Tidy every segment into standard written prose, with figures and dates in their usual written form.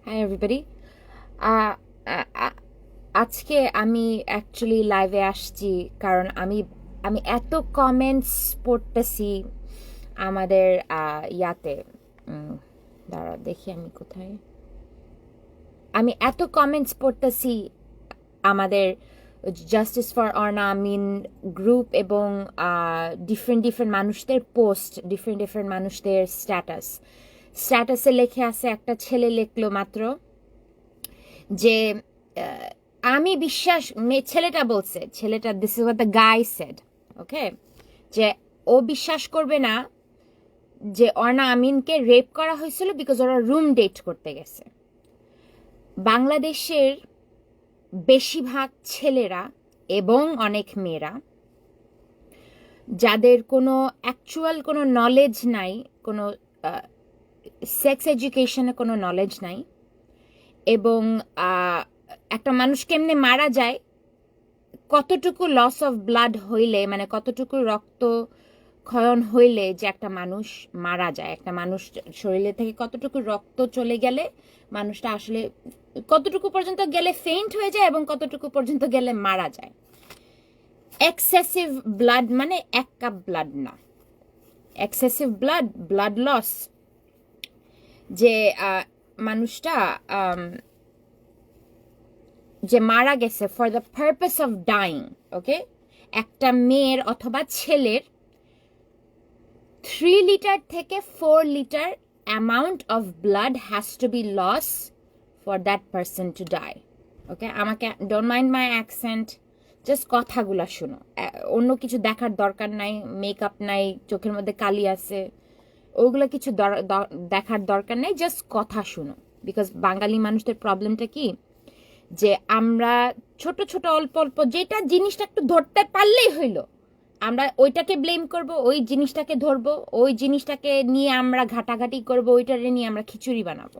Hi everybody. আজকে আমি actually লাইভে আসছি কারণ আমি এত কমেন্টস পড়তেছি আমাদের ইয়াতে। উম, দাঁড়া দেখি আমি কোথায়। আমি এত কমেন্টস পড়তেছি আমাদের justice for Arna Amin group এবং ডিফারেন্ট ডিফারেন্ট মানুষদের পোস্ট, ডিফারেন্ট ডিফারেন্ট মানুষদের স্ট্যাটাসে লেখে আছে। একটা ছেলে লিখলো মাত্র যে আহ, আমি বিশ্বাস ছেলেটা বলছে, ছেলেটা this is what the guy said, okay, যে ও বিশ্বাস করবে না যে অর্ণা আমিনকে রেপ করা হয়েছিল বিকজ ওরা রুম ডেট করতে গেছে। বাংলাদেশের বেশিরভাগ ছেলেরা এবং অনেক মেয়েরা যাদের কোনো অ্যাকচুয়াল কোনো নলেজ নাই, কোনো সেক্স এডুকেশনে কোনো নলেজ নাই, এবং একটা মানুষ কেমনে মারা যায়, কতটুকু লস অফ ব্লাড হইলে, মানে কতটুকু রক্ত ক্ষয়ন হইলে যে একটা মানুষ মারা যায়, একটা মানুষ শরীরে থেকে কতটুকু রক্ত চলে গেলে মানুষটা আসলে কতটুকু পর্যন্ত গেলে ফেইন্ট হয়ে যায় এবং কতটুকু পর্যন্ত গেলে মারা যায়। এক্সেসিভ ব্লাড মানে 1 কাপ ব্লাড না, এক্সেসিভ ব্লাড লস, যে মানুষটা যে মারা গেছে for the purpose of dying, okay, একটা মেয়ের অথবা ছেলের 3 লিটার থেকে 4 litre amount of blood has to be loss for that person to die. Okay, আমাকে don't mind my accent, just কথাগুলা শুনো, অন্য কিছু দেখার দরকার নাই, মেকআপ নাই, চোখের মধ্যে কালি আছে, ওগুলো কিছু দেখার দরকার নেই, জাস্ট কথা শুনো। বিকজ বাঙালি মানুষদের প্রবলেমটা কি, যে আমরা ছোট ছোট অল্প অল্প যেটা জিনিসটা একটু ধরতে পারলেই হইলো, আমরা ওইটাকে ব্লেম করব, ওই জিনিসটাকে ধরবো, ওই জিনিসটাকে নিয়ে আমরা ঘাটাঘাটি করব, ওইটারে নিয়ে আমরা খিচুড়ি বানাবো।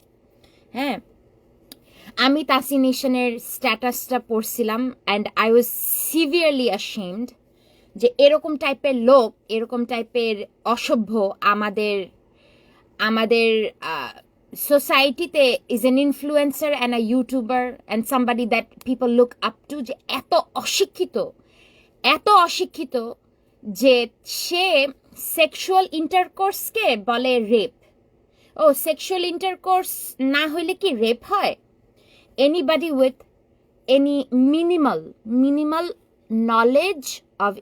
হ্যাঁ, আমি তাসিনেশনের স্ট্যাটাসটা পড়ছিলাম and I was severely ashamed যে এরকম টাইপের লোক, এরকম টাইপের অসভ্য আমাদের আমাদের সোসাইটিতে is an influencer and a YouTuber and somebody that people look up to, যে এত অশিক্ষিত, এত অশিক্ষিত যে সে সেক্সুয়াল ইন্টারকোর্সকে বলে রেপ। ও, সেক্সুয়াল ইন্টারকোর্স না হইলে কি রেপ হয়? Anybody with any minimal knowledge of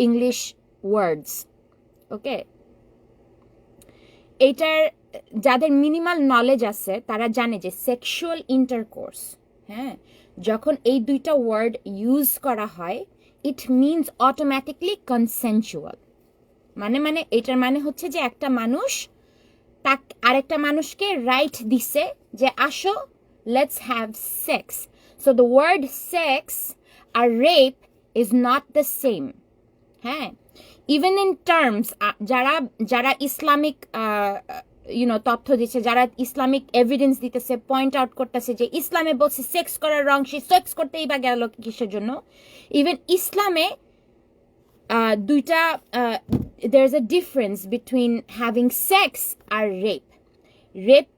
English words, okay, এইটার যাদের মিনিমাল নলেজ আছে তারা জানে যে সেক্সুয়াল ইন্টারকোর্স, হ্যাঁ, যখন এই দুইটা ওয়ার্ড ইউজ করা হয় ইট মিনস অটোমেটিকলি কনসেনচুয়াল। মানে এটার মানে হচ্ছে যে একটা মানুষ তাক আরেকটা মানুষকে রাইট দিছে যে আসো let's have sex. So the word sex আর rape is not the same. হ্যাঁ, ইভেন ইন টার্মস, যারা যারা ইসলামিক তথ্য দিচ্ছে, যারা ইসলামিক এভিডেন্স দিতেছে, পয়েন্ট আউট করতেছে যে ইসলামে বলছে সেক্স করার রং, সে সেক্স করতেই বা গেল কিসের জন্য। ইভেন ইসলামে দুইটা there is a difference between having sex R rape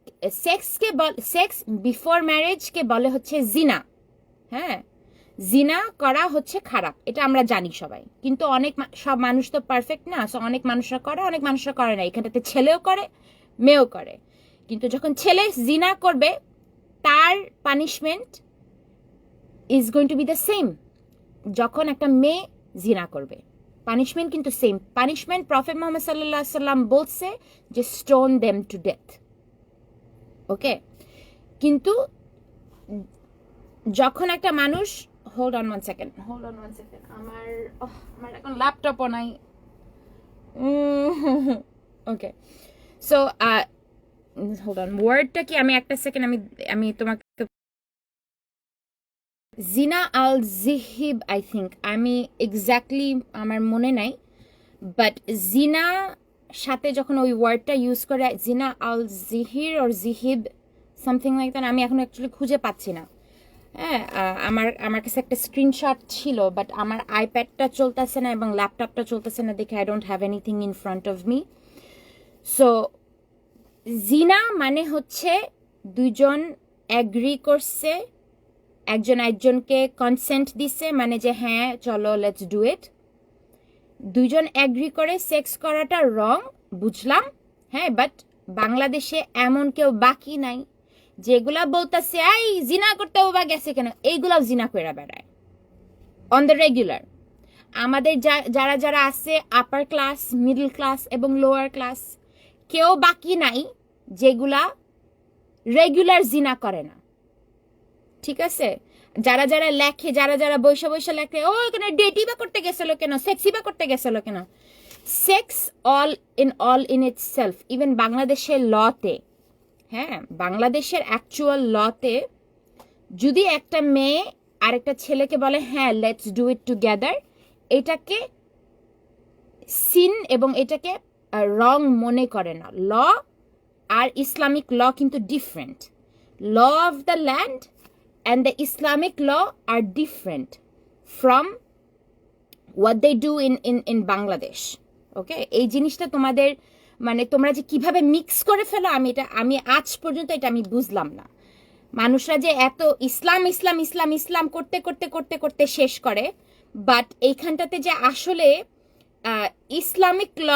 sex before ম্যারেজকে বলে হচ্ছে জিনা। হ্যাঁ, জিনা করা হচ্ছে খারাপ, এটা আমরা জানি সবাই, কিন্তু সব মানুষ তো পারফেক্ট না, সো অনেক মানুষরা করে, অনেক মানুষরা করে না, এখানটাতে ছেলেও করে মেয়েও করে। কিন্তু যখন ছেলে জিনা করবে তার punishment is going to B the same. যখন একটা মেয়ে জিনা করবে পানিশমেন্ট কিন্তু সেম পানিশমেন্ট। প্রফেট মোহাম্মদ সাল্লাল্লাহু আলাইহি সাল্লাম বলছে যে স্টোন দেম টু ডেথ, ওকে। কিন্তু যখন একটা মানুষ, হোল্ড অন ওয়ান সেকেন্ড, আমার এখন ল্যাপটপও নাই, ওকে। সো হোল্ড অন, ওয়ার্ডটা কি, আমি একটা সেকেন্ড, আমি তোমাকে, জিনা আল জিহিব আই থিঙ্ক, আমি এক্স্যাক্টলি আমার মনে নাই, বাট জিনা সাথে যখন ওই ওয়ার্ডটা ইউজ করে, জিনা আল জিহির ওর জিহিব সামথিং লাইক দ্যাট, আমি এখন অ্যাকচুয়ালি খুঁজে পাচ্ছি না। হ্যাঁ, আমার কাছে একটা স্ক্রিনশট ছিল, বাট আমার আইপ্যাডটা চলতেছে না এবং ল্যাপটপটা চলতেছে না দেখে I don't have anything in front of me. So জিনা মানে হচ্ছে দুইজন অ্যাগ্রি করছে, একজন একজনকে কনসেন্ট দিছে, মানে যে হ্যাঁ চলো লেটস ডু ইট। দুইজন অ্যাগ্রি করে সেক্স করাটা রং, বুঝলাম, হ্যাঁ, বাট বাংলাদেশে এমন কেউ বাকি নাই যেগুলা বলতেছে এই জিনা করতে বা গেছে কেন, এইগুলাও জিনা করে বেড়ায় অন দ্য রেগুলার। আমাদের যারা যারা আছে আপার ক্লাস, মিডল ক্লাস এবং লোয়ার ক্লাস, কেউ বাকি নাই যেগুলা রেগুলার জিনা করে না, ঠিক আছে? যারা যারা লেখে, যারা যারা বৈশা বৈশা লেখে, ও এখানে ডেটি বা করতে গেছিল কেন, সেক্সি বা করতে গেছিল কেন, sex all in it's self, even বাংলাদেশের লতে, হ্যাঁ, বাংলাদেশের অ্যাকচুয়াল লতে যদি একটা মেয়ে আর একটা ছেলেকে বলে হ্যাঁ লেটস ডু ইট টুগেদার, এটাকে সিন এবং এটাকে রং মনে করে না। ল আর ইসলামিক ল কিন্তু different. Law of the land and the Islamic law are different from what they do in Bangladesh. Okay, এই জিনিসটা তোমাদের মানে তোমরা যে কিভাবে মিক্স করে ফেলো, আমি আজ পর্যন্ত এটা আমি বুঝলাম না। মানুষরা যে এত ইসলাম ইসলাম ইসলাম ইসলাম করতে করতে করতে করতে শেষ করে, বাট এইখানটাতে যে আসলে ইসলামিক ল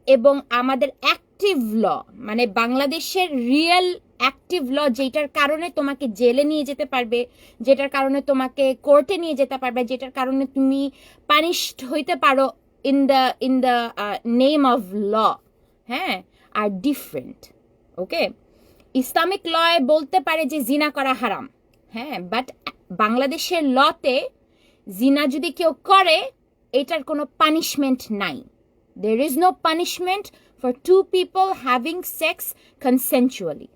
এবং আমাদের অ্যাক্টিভ ল, মানে বাংলাদেশের রিয়েল অ্যাক্টিভ ল, যেটার কারণে তোমাকে জেলে নিয়ে যেতে পারবে, যেটার কারণে তোমাকে কোর্টে নিয়ে যেতে পারবে, যেটার কারণে তুমি পানিশড হইতে পারো in the name of law, হ্যাঁ, আর ডিফারেন্ট। ওকে, ইসলামিক লয়ে বলতে পারে যে জিনা করা হারাম, হ্যাঁ, বাট বাংলাদেশের লতে জিনা যদি কেউ করে এটার কোনো পানিশমেন্ট নাই। There is no punishment for two people having sex consensually,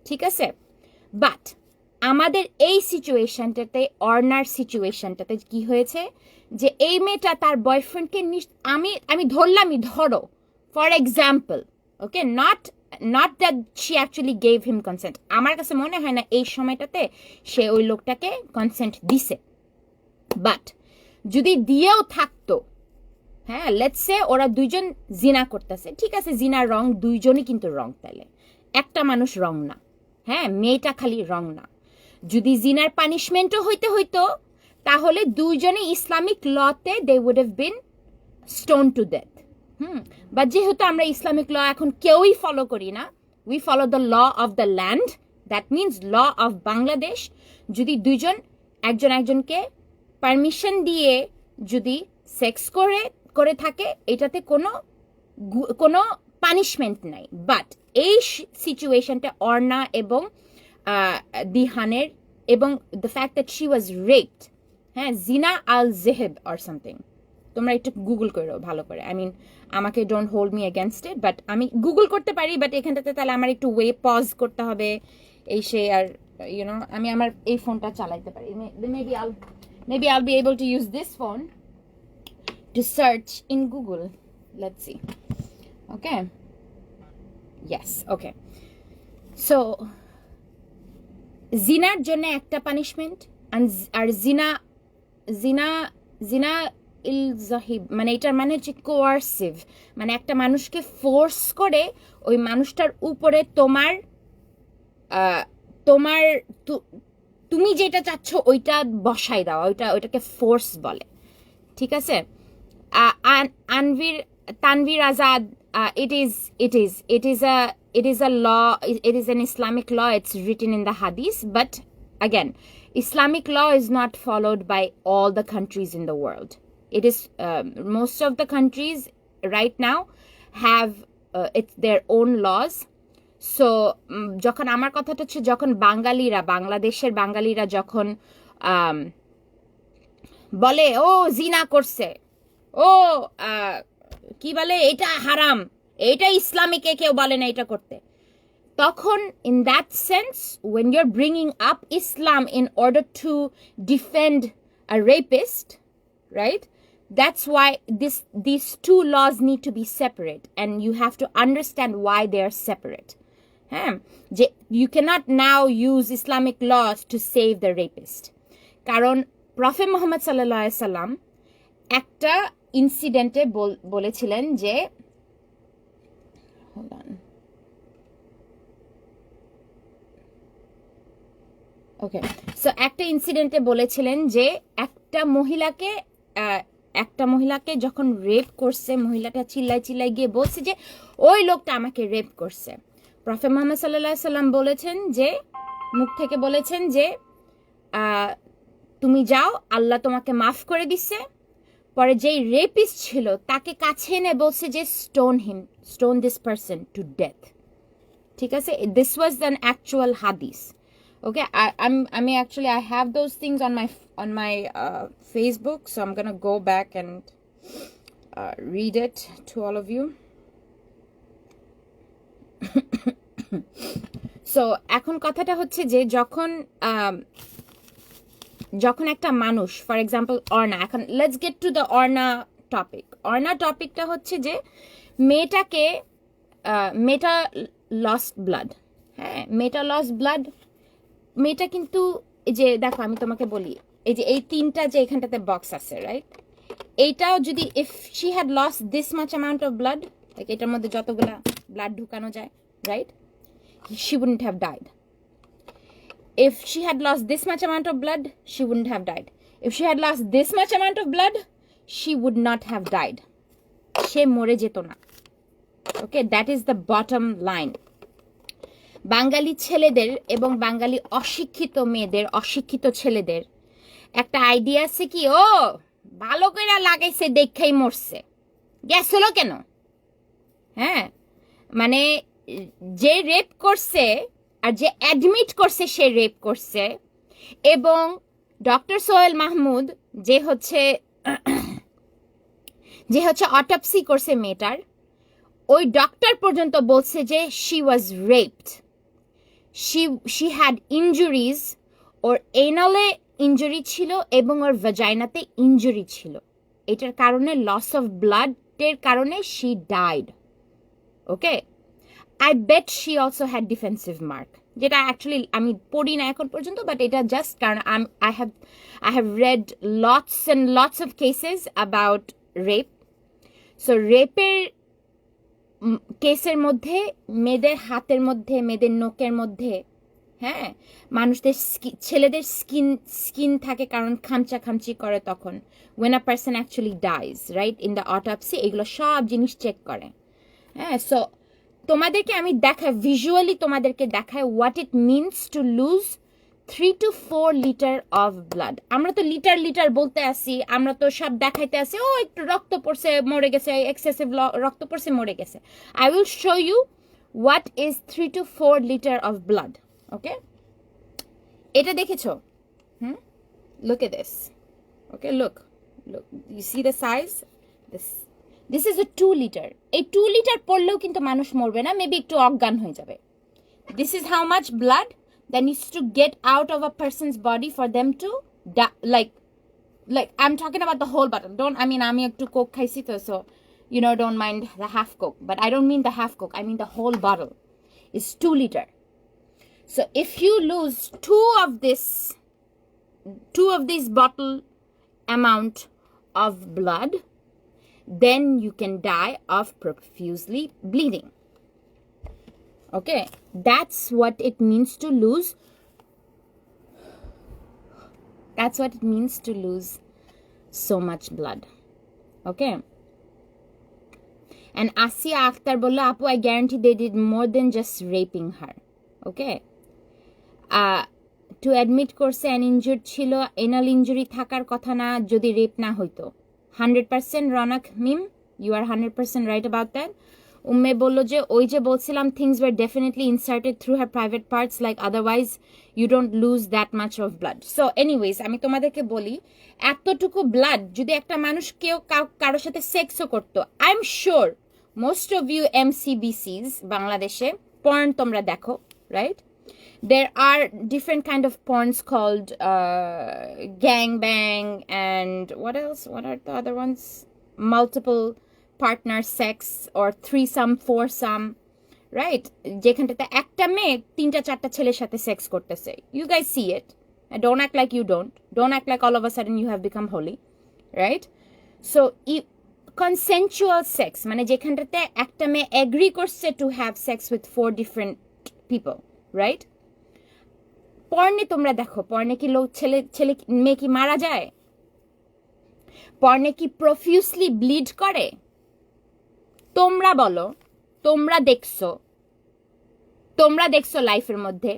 ঠিক আছে? বাট আমাদের এই সিচুয়েশনটাতে, অর্নার সিচুয়েশনটাতে কি হয়েছে যে এই মেয়েটা তার বয়ফ্রেন্ডকে আমি ধরলামই, ধরো for example, okay, not that she actually gave him consent. আমার কাছে মনে হয় না এই সময়টাতে সে ওই লোকটাকে কনসেন্ট দিছে, বাট যদি দিয়েও থাকতো, হ্যাঁ, লেটস সে ওরা দুইজন জিনা করতেছে, ঠিক আছে, জিনার রং, দুইজনই কিন্তু রং, তাহলে একটা মানুষ রং না, হ্যাঁ, মেয়েটা খালি রং না। যদি জিনার পানিশমেন্টও হইতো তাহলে দুইজনে ইসলামিক লতে they would have been stone to death. But যেহেতু আমরা ইসলামিক ল এখন কেউই ফলো করি না, we follow the law of the land, that means law of Bangladesh. যদি দুইজন একজন একজনকে পারমিশন দিয়ে যদি সেক্স করে থাকে, এটাতে কোনো পানিশমেন্ট নাই। বাট এই সিচুয়েশনটা অর্ণা এবং দিহানের, এবং the fact that she was raped, হ্যাঁ, জিনা আল জেহেব অর সামথিং, তোমরা একটু গুগল করো ভালো করে। আই মিন, আমাকে don't hold me against it, but আমি গুগল করতে পারি, বাট এখানটাতে তাহলে আমার একটু পজ করতে হবে, এই সে, আর ইউনো আমি আমার এই ফোনটা চালাইতে পারি, maybe I'll be able to use this phone to search in Google. Let's see. Okay. Yes, okay. So জিনার জন্য একটা পানিশমেন্ট, আর জিনা ইল জাহিব, মানে এটার মানে হচ্ছে কোয়ার্সিভ, মানে একটা মানুষকে ফোর্স করে ওই মানুষটার উপরে তুমি যেটা চাচ্ছ ওইটা বসাই দেওয়া, ওইটাকে ফোর্স বলে, ঠিক আছে? Tanvir Azad, it is a law, it is an Islamic law, it's written in the Hadith, but again, Islamic law is not followed by all the countries in the world. It is most of the countries right now have it's their own laws. So যখন আমার কথাটা হচ্ছে, যখন বাংলাদেশের বাঙালিরা যখন বলে ও জিনা করছে, ও কি বলে এটা হারাম, এটা ইসলামিকে কেউ বলে না এটা করতে, তখন in that sense when you're bringing up Islam in order to defend a rapist, right, that's why these two laws need to be separate, and you have to understand why they are separate. You cannot now use Islamic laws to save the rapist, কারণ prophet Muhammad সাল্লাল্লাহু আলাইহি সাল্লাম একটা ইনসিডেন্টে বলেছিলেন যে, hold on, okay, so একটা ইনসিডেন্টে বলেছিলেন যে একটা মহিলাকে যখন রেপ করছে, মহিলাটা চিল্লাই গিয়ে বলছে যে ওই লোকটা আমাকে রেপ করছে। প্রফেট মুহাম্মদ সাল্লাল্লাহু আলাইহি সাল্লাম বলেছেন যে, মুখ থেকে বলেছেন যে তুমি যাও, আল্লাহ তোমাকে মাফ করে দিচ্ছে। পরে যেই রেপিস্ট ছিল তাকে কাছে এনে বলছে যে stone this person to death. ঠিক আছে, দিস ওয়াজ অ্যান অ্যাকচুয়াল হাদিস। ওকে, আমি actually I have those things on my Facebook, so I'm gonna go back and read it to all of you. So এখন কথাটা হচ্ছে যে যখন একটা মানুষ, ফর এক্সাম্পল অর্ণা, এখন let's get to the Arna topic. Arna টপিকটা হচ্ছে যে মেয়েটা লস্ট ব্লাড। হ্যাঁ, মেয়েটা লস্ট ব্লাড। মেয়েটা কিন্তু এই যে দেখো, আমি তোমাকে বলি, এই যে এই তিনটা যে এখানটাতে বক্স আছে, রাইট, এইটাও যদি if she had lost this much amount of blood, like এটার মধ্যে যতগুলা ব্লাড ঢুকানো যায়, right, she wouldn't have died. If she had lost this much amount of blood, she wouldn't have died. If she had lost this much amount of blood, she would not have died. সে মরে যেত না। Okay, that is the bottom line. Bengali ছেলেদের এবং বাঙালি অশিক্ষিত মেয়েদের, অশিক্ষিত ছেলেদের একটা আইডিয়া আছে কি, ও ভালো করে লাগাইছে দেখাই মরছে, গ্যাস হলো কেন? হ্যাঁ, মানে যে রেপ করছে আর যে অ্যাডমিট করছে সে রেপ করছে, এবং ডক্টর সোহেল মাহমুদ যে হচ্ছে অটোপসি করছে মেয়েটার, ওই ডক্টর পর্যন্ত বলছে যে she was raped, she had injuries, ওর এনালে ইনজুরি ছিল এবং ওর ভ্যাজাইনাতে ইনজুরি ছিল। এটার কারণে লস অফ ব্লাডের কারণে she died. Okay, I bet she also had defensive mark, যেটা অ্যাকচুয়ালি আমি পড়ি না এখন পর্যন্ত, বাট এটা জাস্ট কারণ I have read lots and lots of cases about rape. So রেপের কেসের মধ্যে মেয়েদের হাতের মধ্যে, মেয়েদের নোকের মধ্যে, হ্যাঁ, মানুষদের ছেলেদের স্কিন থাকে কারণ খামচি করে তখন when a person actually dies, right, in the autopsy এগুলো সব জিনিস চেক করে। হ্যাঁ, সো তোমাদেরকে আমি ভিজুয়ালি তোমাদেরকে দেখাই what it means to lose 3 to 4 litre of blood. আমরা তো লিটার বলতে আসি, আমরা তো সব দেখাইতে আসি, ও একটু রক্ত পড়ছে মরে গেছে, এক্সেসিভ রক্ত পড়ছে মরে গেছে। I will show you what is 3 to 4 litre of blood. Okay, এটা দেখেছো? Look at this. Okay, look, you see the size, this is a 2 litre. এই 2 লিটার পড়লেও কিন্তু মানুষ মরবে না, মেবি একটু অজ্ঞান হয়ে যাবে। This is how much blood that needs to get out of a person's body for them to die. Like I'm talking about the whole bottle. আমি একটু কোক খাইছি তো, so don't mind the half coke, but I don't mean the half coke, I mean the whole bottle is 2 liter. So if you lose two of this bottle amount of blood, then you can die of profusely bleeding. Okay, that's what it means to lose. That's what it means to lose so much blood. Okay. And Asiya Akhtar bolla, Apu, I guarantee they did more than just raping her. Okay. To admit করছে an injured ছিল, anal injury থাকার কথা না যদি rape না হইতো। 100% রনক মিম, you are 100% right about that. Umme বলল যে ওই যে বলছিলাম things were definitely inserted through her private parts, like otherwise you don't lose that much of blood. So anyways, আমি তোমাদেরকে বলি, এতটুকু ব্লাড যদি একটা মানুষ কারোর সাথে সেক্সও করতো, I am sure most of you MCBCs বাংলাদেশে porn তোমরা দেখো, right? There are different kind of porns called gangbang and what else? What are the other ones? Multiple partner sex or threesome, foursome, right? যেখানটাতে একটা মেয়ে 3টা 4টা ছেলের সাথে সেক্স করতেছে। You guys see it. And don't act like you don't. Don't act like all of a sudden you have become holy, right? So consensual sex, মানে যেখানটাতে একটা মেয়ে agree করছে to have sex with 4 different people, right? পর্নে তোমরা দেখো, পর্নে কি লোক ছেলে ছেলে মেয়ে কি মারা যায়? পর্নে কি প্রফিউসলি ব্লিড করে? তোমরা বলো, তোমরা দেখছো লাইফের মধ্যে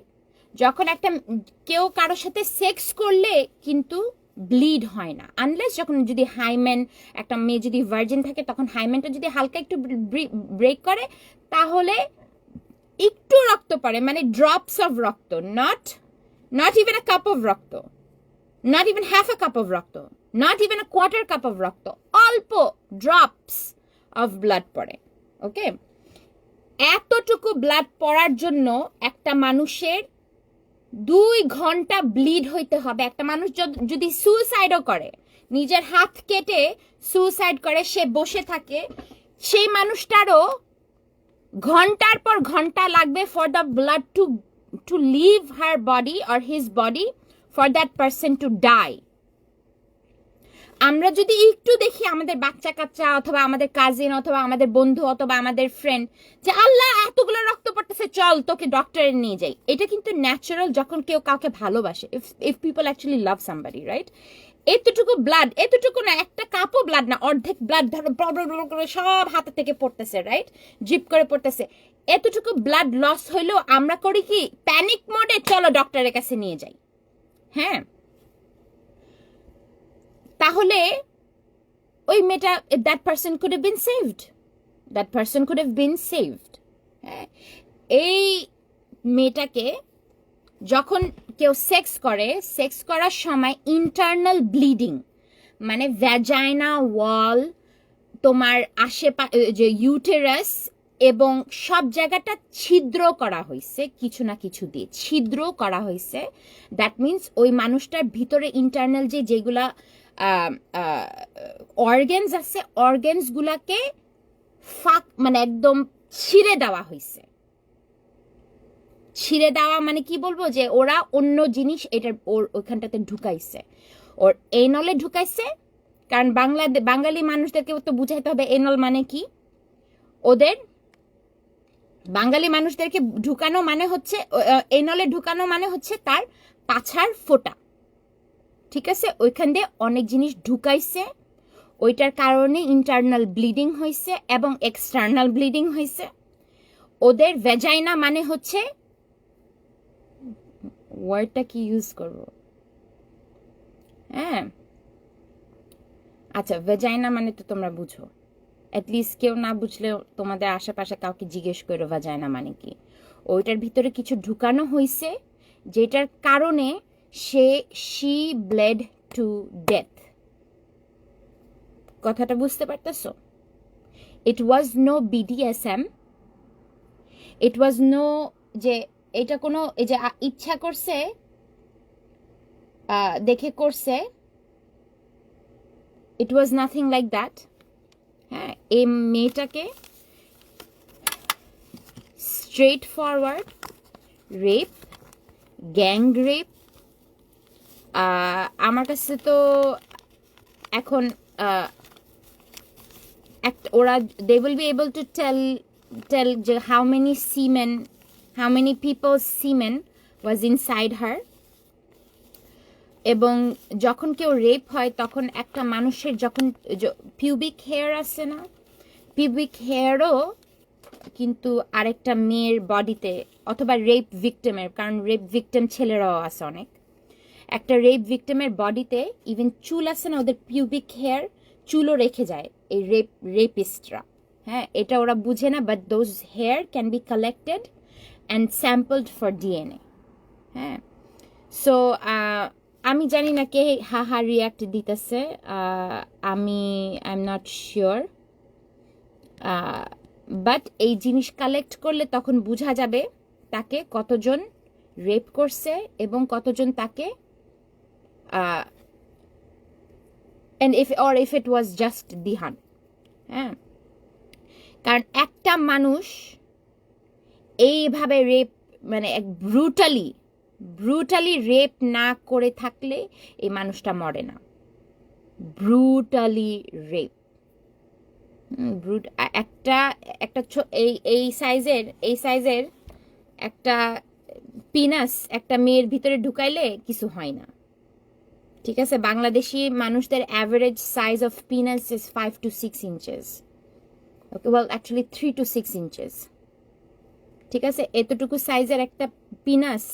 যখন একটা কেউ কারোর সাথে সেক্স করলে কিন্তু ব্লিড হয় না, আনলেস যখন যদি হাইমেন, একটা মেয়ে যদি ভার্জিন থাকে তখন হাইমেনটা যদি হালকা একটু ব্রেক করে তাহলে একটু রক্ত পড়ে, মানে ড্রপস অফ রক্ত, not even a cup of রক্ত, not even half a cup of রক্ত, not even a quarter cup of রক্ত, অল্প ড্রপস অফ ব্লাড পড়ে। ওকে, এতটুকু ব্লাড পড়ার জন্য একটা মানুষের 2 ঘন্টা ব্লিড হইতে হবে। একটা মানুষ যদি সুইসাইডও করে, নিজের হাত কেটে সুইসাইড করে, সে বসে থাকে, সেই মানুষটারও ঘন্টার পর ঘন্টা লাগবে for the blood to leave her body or his body, for that person to die. আমরা যদি একটু দেখি আমাদের বাচ্চা কাচ্চা অথবা আমাদের কাজিন অথবা আমাদের বন্ধু অথবা আমাদের ফ্রেন্ড যে আল্লাহ এতগুলো রক্ত পড়তেছে, চল তোকে ডক্টরে নিয়ে যাই, এটা কিন্তু ন্যাচারাল যখন কেউ কাউকে ভালোবাসে, if people actually love somebody, right? এতটুকু ব্লাড, এতটুকু না, একটা কাপও ব্লাড না, অর্ধেক ব্লাড ধরো করে সব হাতে থেকে পড়তেছে, রাইট, জিপ করে পড়তেছে, এতটুকু ব্লাড লস হইলেও আমরা করি কি, প্যানিক মোডে চলো ডক্টরের কাছে নিয়ে যাই। হ্যাঁ, তাহলে ওই মেয়েটা, that person could have been saved, that person could have been saved. হ্যাঁ, এই মেয়েটাকে যখন কেউ সেক্স করার সময় ইন্টারনাল ব্লিডিং, মানে ভ্যাজাইনা ওয়াল, তোমার আশেপাশে যে ইউটেরাস এবং সব জায়গাটা ছিদ্র করা হয়েছে, কিছু না কিছু দিয়ে ছিদ্র করা হয়েছে। দ্যাট মিনস ওই মানুষটার ভিতরে ইন্টারনাল যেগুলা অর্গ্যানস আছে, অর্গ্যানসগুলাকে মানে একদম ছিঁড়ে দেওয়া হয়েছে। ছিঁড়ে দেওয়া মানে কি বলবো, যে ওরা অন্য জিনিস এটার ওইখানটাতে ঢুকাইছে, ওর এনলে ঢুকাইছে। কারণ বাঙালি মানুষদেরকে তো বুঝাইতে হবে এনল মানে কি। ওদের বাঙালি মানুষদেরকে ঢুকানো মানে হচ্ছে, এনলে ঢুকানো মানে হচ্ছে তার পাছার ফোঁটা, ঠিক আছে? ওইখান দিয়ে অনেক জিনিস ঢুকাইছে, ওইটার কারণে ইন্টারনাল ব্লিডিং হয়েছে এবং এক্সটার্নাল ব্লিডিং হয়েছে। ওদের ভেজাইনা মানে হচ্ছে, ওয়ার্ডটা কি ইউজ করব, হ্যাঁ আচ্ছা, ভেজাইনা মানে তো তোমরা বুঝো, অ্যাটলিস্ট কেউ না বুঝলেও তোমাদের আশেপাশে কাউকে জিজ্ঞেস করো ভেজাইনা মানে কি। ওইটার ভিতরে কিছু ঢুকানো হয়েছে যেটার কারণে শি ব্লেড টু ডেথ। কথাটা বুঝতে পারতেছো? It was no BDSM, it was no যে এটা কোনো এই যে ইচ্ছা করছে দেখে করছে, it was nothing like that. হ্যাঁ, এই মেয়েটাকে straightforward rape, gang rape, আমার কাছে তো এখন ওরা they will be able to tell যে how many people's semen was inside her। এবং যখন কেউ রেপ হয় তখন একটা মানুষের যখন পিউবিক হেয়ার আছে না, পিউবিক হেয়ারও কিন্তু আরেকটা মেয়ের বডিতে, অথবা রেপ ভিক্টিমের, কারণ রেপ ভিক্টিম ছেলেরাও আছে অনেক, একটা রেপ ভিক্টিমের বডিতে ইভেন চুল আছে না, ওদের পিউবিক হেয়ার চুলও রেখে যায় এই রেপিস্টরা। হ্যাঁ, এটা ওরা বুঝে না, but those hair can be collected and sampled for DNA। হ্যাঁ, সো আমি জানি না কে হা রিয়াক্ট দিতেছে, I am not sure, but এই জিনিস কালেক্ট করলে তখন বোঝা যাবে তাকে কতজন রেপ করছে এবং কতজন তাকে and if it was just Dihan. হ্যাঁ, কারণ একটা মানুষ এইভাবে রেপ, মানে এক ব্রুটালি রেপ না করে থাকলে এই মানুষটা মরে না। ব্রুটালি রেপ, একটা এই সাইজের একটা পিনাস একটা মেয়ের ভিতরে ঢুকাইলে কিছু হয় না, ঠিক আছে? বাংলাদেশি মানুষদের average size of পিনাস is 5 to 6 inches, okay, well actually 3 to 6 inches, ঠিক আছে? এতটুকু সাইজের একটা পিনাস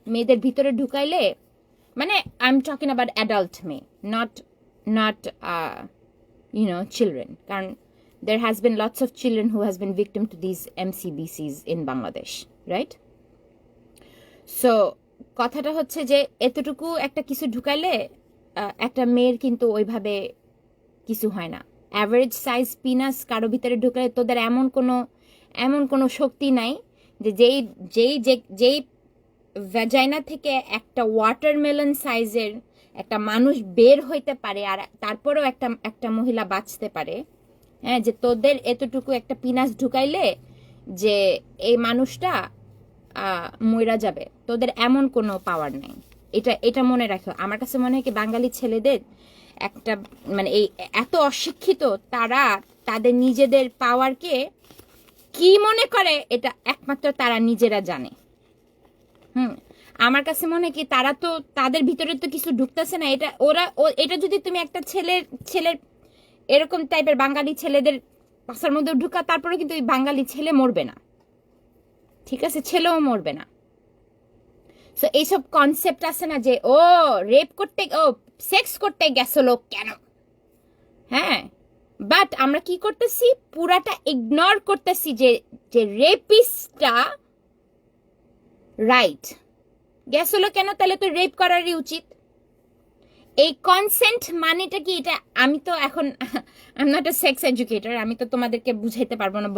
মেয়েদের ভিতরে ঢুকাইলে, মানে I am talking about adult মেয়ে, নট children, কারণ there has been lots of children who has been victim to these MCBCs in Bangladesh, right? So কথাটা হচ্ছে যে এতটুকু একটা কিছু ঢুকাইলে একটা মেয়ের কিন্তু ওইভাবে কিছু হয় না। অ্যাভারেজ সাইজ পিনাস কারো ভিতরে ঢুকালে তোদের এমন কোনো শক্তি নাই যে যেই ভ্যাজাইনা থেকে একটা ওয়াটারমেলন সাইজের একটা মানুষ বের হইতে পারে আর তারপরেও একটা মহিলা বাঁচতে পারে, হ্যাঁ, যে তোদের এতটুকু একটা পিনাস ঢুকাইলে যে এই মানুষটা মইরা যাবে, তোদের এমন কোনো পাওয়ার নাই। এটা মনে রাখো। আমার কাছে মনে হয় কি বাঙালি ছেলেদের একটা মানে এই এত অশিক্ষিত, তারা তাদের নিজেদের পাওয়ারকে কি মনে করে এটা একমাত্র তারা নিজেরা জানে। আমার কাছে মনে হয় কি তারা তো তাদের ভিতরে তো কিছু ঢুকতেছে না, এটা যদি তুমি একটা ছেলের এরকম টাইপের বাঙালি ছেলেদের পাশার মধ্যে ঢুকা, তারপরে কিন্তু ওই বাঙালি ছেলে মরবে না, ঠিক আছে? ছেলেও মরবে না। সো এইসব কনসেপ্ট আছে না যে ও রেপ করতে, ও সেক্স করতে গেছিল কেন, হ্যাঁ, বাট আমরা কি করতেছি, পুরাটা ইগনোর করতেছি যে রেপিস্টটা রাইট গেছিল কেন, তাহলে তো রেপ করারই উচিত। এই কনসেন্ট মানেটা কি, এটা আমি তো এখন I am not a sex educator, আমি তো তোমাদেরকে বুঝাইতে পারবো না,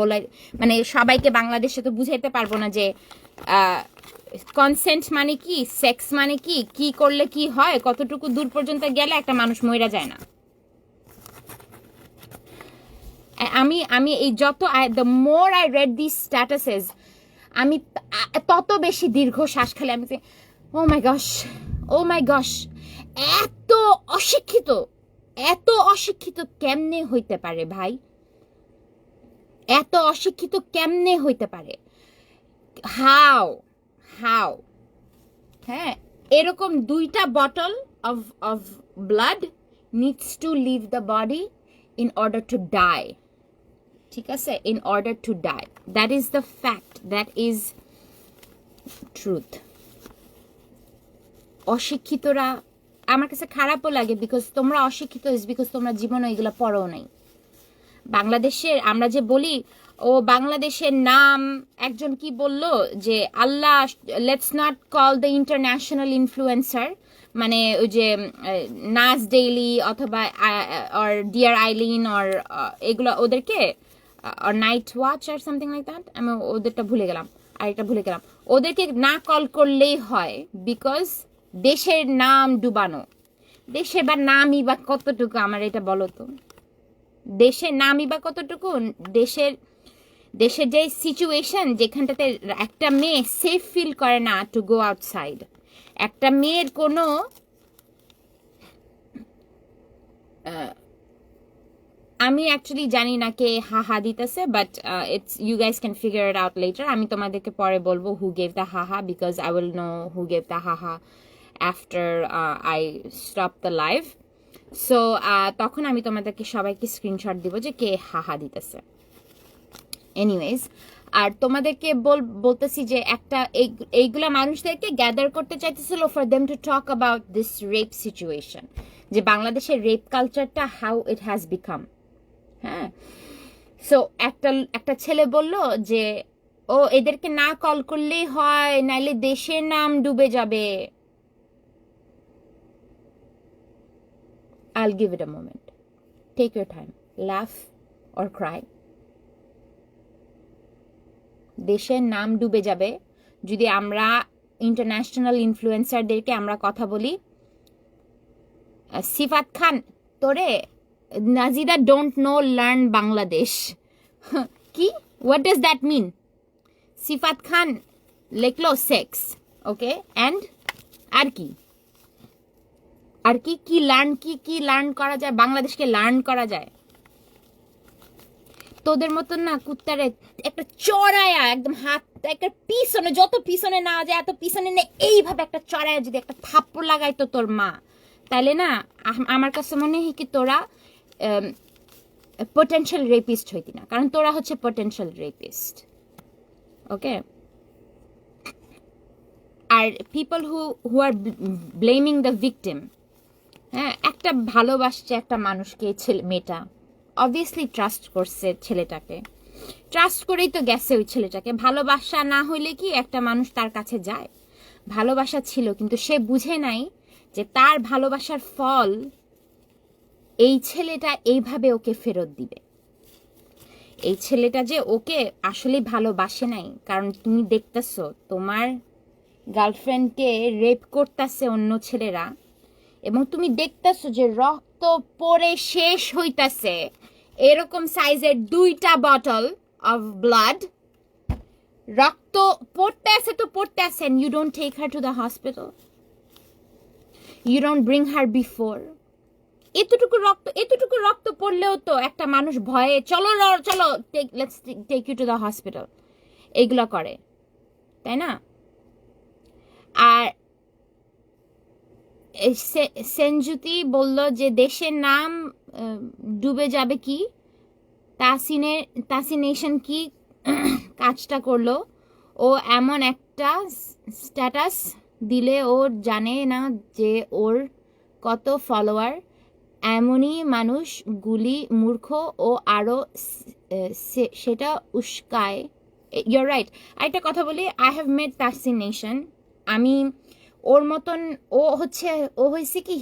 মানে সবাইকে বাংলাদেশে তো বুঝাইতে পারবো না যে কনসেন্ট মানে কি, সেক্স মানে কি, কি করলে কি হয়, কতটুকু দূর পর্যন্ত গেলে একটা মানুষ মইরা যায় না। আমি এই যত the more I read this statuses, আমি তত বেশি দীর্ঘ শ্বাস খালি। আমি ও মাই গশ, এত অশিক্ষিত কেমনে হইতে পারে ভাই, এত অশিক্ষিত কেমনে হইতে পারে, হাউ, হ্যাঁ, এরকম 2টা bottle of blood needs to leave the body in order to die, ঠিক আছে? In order to die, that is the fact, that is truth. অশিক্ষিতরা আমার কাছে খারাপও লাগে, বিকজ তোমরা অশিক্ষিত ইজ বিকজ তোমরা জীবনে এগুলো পড়ো নাই। বাংলাদেশের আমরা যে বলি ও বাংলাদেশের নাম, একজন কি বলল যে Allah, let's not call the international influencer, মানে ওই যে নাজ ডেইলি অথবা অর ডিয়ার আইলিন অর এগুলো, ওদেরকে or Night Watch or something like that, আমি ওদেরটা ভুলে গেলাম, ওদেরকে না কল করলেই হয়, বিকজ দেশের নাম ডুবানো। দেশের বা নামই বা কতটুকু, আমার এটা বলো তো, দেশের নামই বা কতটুকু, দেশের যে সিচুয়েশন যেখানটাতে একটা মেয়ে সেফ ফিল করে না টু গো আউটসাইড, একটা মেয়ের কোনো আমি অ্যাকচুয়ালি জানি না কে হাহা দিতেছে, but it's you guys can figure it out later. আমি তোমাদেরকে পরে বলবো হু গেভ দ্য হাহা, because I will know who gave the হাহা after I stop the live. So তখন আমি তোমাদেরকে সবাইকে স্ক্রিনশট দিব যে কে হাহা দিতেছে। এনিওয়েজ, আর তোমাদেরকে বলতেছি যে একটা এইগুলা মানুষদেরকে গ্যাদার করতে চাইতেছিল for them to talk about this rape situation, যে বাংলাদেশের রেপ কালচারটা হাউ ইট হ্যাজ বিকাম। হ্যাঁ, সো একটা ছেলে বলল যে ও এদেরকে না কল করলেই হয়, নাইলে দেশের নাম ডুবে যাবে। I'll give it a moment. Take your time. Laugh or cry. দেশের নাম ডুবে যাবে যদি আমরা ইন্টারন্যাশনাল ইনফ্লুয়েন্সারদেরকে আমরা কথা বলি। সিফাত খান, তোরে Najida don't know learn Bangladesh, কি, what does that mean? Sifat Khan লিখলো সেক্স, ওকে, অ্যান্ড আর কি লার্ন করা যায়, বাংলাদেশকে লার্ন করা যায়? তোদের মতন না কুত্তারে একটা চড়ায়া একদম হাত একটা পিছনে, যত পিছনে না যায় এত পিছনে নে, এইভাবে একটা চড়ায়া যদি একটা থাপ্পড় লাগাইতো তোর মা, তাহলে না আমার কাছে মনে হয় কি তোরা পোটেনশিয়াল রেপিস্ট হইতি না, কারণ তোরা হচ্ছে পোটেনশিয়াল রেপিস্ট। ওকে, আর people who are blaming the victim, হ্যাঁ, একটা ভালোবাসছে একটা মানুষকে, মেয়েটা অবভিয়াসলি ট্রাস্ট করছে ছেলেটাকে, ট্রাস্ট করেই তো গেছে ওই ছেলেটাকে। ভালোবাসা না হইলে কি একটা মানুষ তার কাছে যায়? ভালোবাসা ছিল, কিন্তু সে বুঝে নাই যে তার ভালোবাসার ফল এই ছেলেটা এইভাবে ওকে ফেরত দিবে। এই ছেলেটা যে ওকে আসলে ভালোবাসে নাই, কারণ তুমি দেখতেছো তোমার গার্লফ্রেন্ডকে রেপ করতেছে অন্য ছেলেরা, এবং তুমি দেখতেছো যে রক্ত পড়ে শেষ হইতাছে, এরকম সাইজের 2টা বটল অফ ব্লাড, রক্ত পড়তে আছে তো পড়তে আছে, and you don't take her to the hospital, you don't bring her before. এতটুকু রক্ত পড়লেও তো একটা মানুষ ভয়ে চলো চলো let's take you to the hospital এইগুলো করে, তাই না? আর সেনজুতি বলল যে দেশের নাম ডুবে যাবে, কি তাসিনেশন কি কাজটা করলো ও, এমন একটা স্ট্যাটাস দিলে ও জানে না যে ওর কত ফলোয়ার, এমনই মানুষ গুলি মূর্খ ও আরো সেটা উস্কায়। Your right. আরেকটা কথা বলি, আই হ্যাভ মেড তাসিনেশন, আমি ওর মতন, ও হয়েছে কি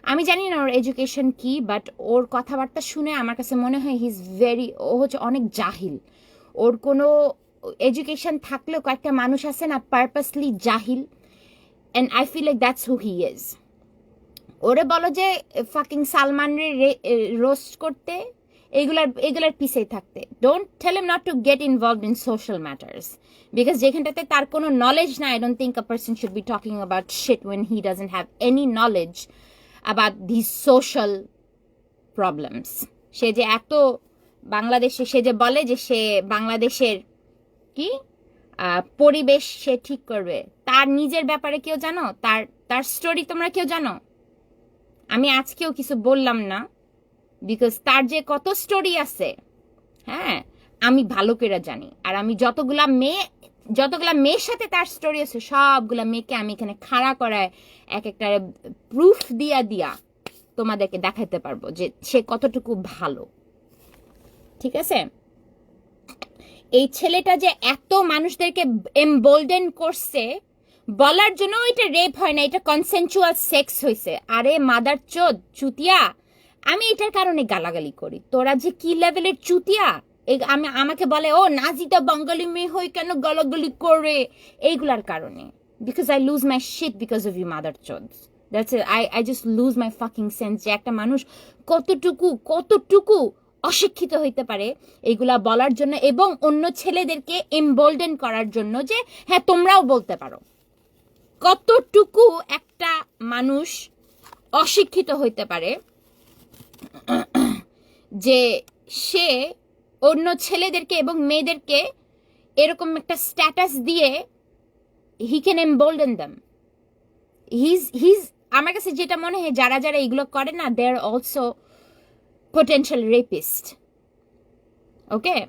আমি জানি না ওর এডুকেশন কি, বাট ওর কথাবার্তা শুনে আমার কাছে মনে হয় ও হচ্ছে অনেক জাহিল। ওর কোনো এডুকেশন থাকলেও কয়েকটা মানুষ আছে না পারপাসলি জাহিল, and I feel like that's who he is. ওরে বলো যে ফাকিং সালমানরে রোস্ট করতে, এগুলার পিছেই থাকতে। Don't tell him not to get involved in social matters, because যেখানটাতে তার কোনো নলেজ না, I don't think a person should be talking about shit when he doesn't have any knowledge about this social problems. সে যে এত বাংলাদেশে, সে যে বলে যে সে বাংলাদেশের কি পরিবেশ সে ঠিক করবে, তার নিজের ব্যাপারে কেউ জানো? তার স্টোরি তোমরা কেউ জানো? আমি আজকেও কিছু বললাম না, বিকজ তার যে কত স্টোরি আছে, হ্যাঁ, আমি ভালো করে জানি। আর আমি যতগুলা মেয়ের সাথে তার স্টোরি আছে, সবগুলা মেয়েকে আমি এখানে খাড়া করায় এক একটা প্রুফ দিয়া তোমাদেরকে দেখাতে পারবো যে সে কতটুকু ভালো। ঠিক আছে? এই ছেলেটা যে এত মানুষদেরকে এমবোল্ডেন করছে বলার জন্য, এটা রেপ হয় না, এটা কনসেনচুয়াল সেক্স হয়েছে। আরে মাদার চোদ চুতিয়া, আমি এটার কারণে গালাগালি করি। তোরা যে কি লেভেলের চুতিয়া, আমাকে বলে ও নাজিতা বাঙালি মেয়ে হয়ে কেন গালাগালি করে, এইগুলার কারণে। Because I lose my shit because of you mother চোদ। That's it. I just lose my fucking sense যে একটা মানুষ কতটুকু অশিক্ষিত হইতে পারে এইগুলা বলার জন্য, এবং অন্য ছেলেদেরকে এমবোল্ডেন করার জন্য যে হ্যাঁ তোমরাও বলতে পারো। কতটুকু একটা মানুষ অশিক্ষিত হইতে পারে যে সে অন্য ছেলেদেরকে এবং মেয়েদেরকে এরকম একটা স্ট্যাটাস দিয়ে he can embolden them. His আমার কাছে যেটা মনে হয় যারা এগুলো করে না, they are also potential rapist. Okay?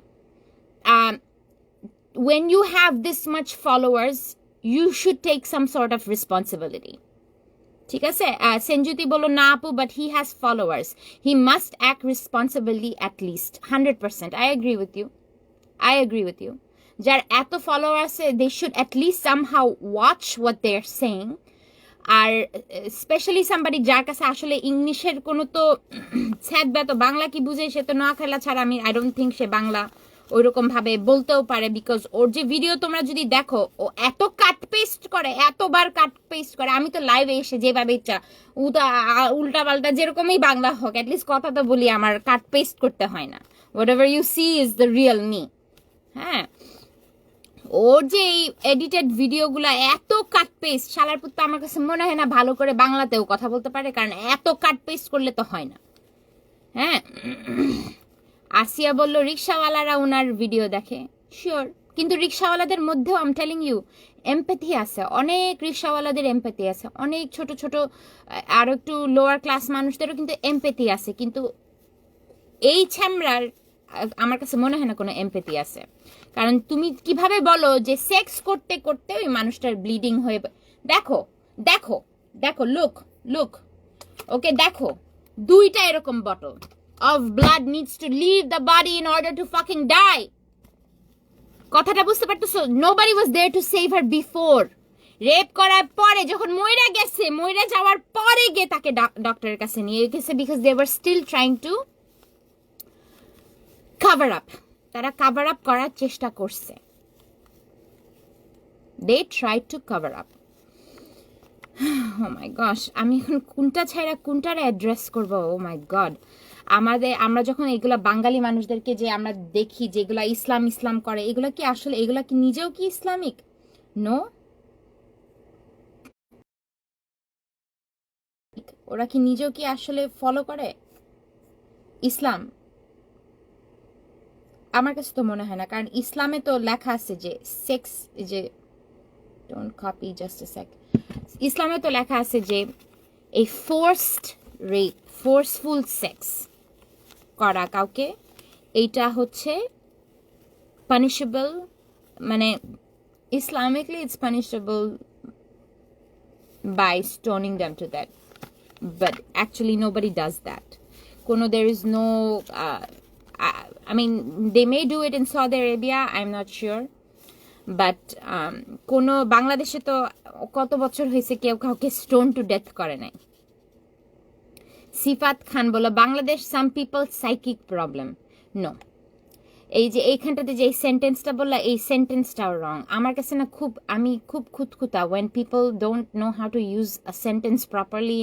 When you have this much followers, you should take some sort of responsibility. ঠিক আছে? সেনজুতি বলো না আপু, but he has followers. He must act responsibly at least. 100%. I agree with you. যার এত follower আছে, they should at least somehow watch what they're saying. আর specially somebody যার কাছে আসলে ইংলিশের কোনো তো ছ্যাদব্যাত, বাংলা কি বুঝে, সে তো নোয়াখালা ছাড়া আমি আই ডোন্ট থিঙ্ক সে বাংলা ওইরকম ভাবে বলতেও পারে। বিকজ ওর যে ভিডিও তোমরা যদি দেখো, ও এত কাট পেস্ট করে, এতবার কাট পেস্ট করে। আমি তো লাইভে এসে যেভাবে ইচ্ছা উল্টা পাল্টা যেরকমই বাংলা হোক, অ্যাটলিস্ট কথা তো বলি, আমার কাট পেস্ট করতে হয় না। Whatever you see is the real me. হ্যাঁ, ওর যে এই এডিটেড ভিডিওগুলো এত কাট পেস্ট, শালার পুত্র আমার কাছে মনে হয় না ভালো করে বাংলাতেও কথা বলতে পারে, কারণ এত কাট পেস্ট করলে তো হয় না। হ্যাঁ, আসিয়া বলল রিক্সাওয়ালারা ওনার ভিডিও দেখে, শিওর, কিন্তু রিক্সাওয়ালাদের মধ্যেও আম টেলিং ইউ এমপ্যাথি আছে, অনেক রিক্সাওয়ালাদের এমপ্যাথি আছে, অনেক ছোট ছোট আর একটু লোয়ার ক্লাস মানুষদেরও কিন্তু এমপ্যাথি আছে, কিন্তু এই ছ্যামরার আমার কাছে মনে হয় না কোনো এমপ্যাথি আছে। কারণ তুমি কিভাবে বলো যে সেক্স করতে করতে ওই মানুষটার ব্লিডিং হয়ে, দেখো দেখো দেখো, লুক লুক, ওকে দেখো, দুইটা এরকম bottle of blood needs to leave the body in order to fucking die. কথাটা বুঝতে পারতেছো? Nobody was there to save her before. Rape করার পরে যখন মইরা গেছে, মইরা যাওয়ার পরে গিয়ে তাকে ডক্টরের কাছে নিয়ে গেছে, because they were still trying to cover up. তারা কাভার আপ করার চেষ্টা করছে, they try to cover up. Oh my gosh, আমি এখন কোনটা ছাড়া কোনটার অ্যাড্রেস করবো? ও মাই গড, আমরা যখন এগুলা বাঙালি মানুষদেরকে যে আমরা দেখি যেগুলা ইসলাম ইসলাম করে, এগুলা কি আসলে, এগুলা কি নিজেও কি ইসলামিক? নো, ওরা কি নিজেও কি আসলে ফলো করে ইসলাম? আমার কাছে তো মনে হয় না, কারণ ইসলামে তো লেখা আছে যে সেক্স, যে ডোন্ট কপি, জাস্ট এ সেক, ইসলামে তো লেখা আছে যে এই ফোর্সড রেপ, ফোর্সফুল সেক্স করা কাউকে, এইটা হচ্ছে পানিশেবল, মানে Islamically it's punishable by stoning them to death, but actually nobody does that. There is no I mean, they may do it in Saudi Arabia, I'm not sure, but কোনো বাংলাদেশে তো কত বছর হয়েছে কেউ কাউকে স্টোন টু ডেথ করে নাই। সিফাত খান বলো Bangladesh some people psychic problem. No, এই যে এইখানটাতে যে সেন্টেন্সটা বললা, এই সেন্টেন্সটাও রং আমার কাছে না। আমি খুব খুঁতখুঁতা when people don't know how to use a sentence properly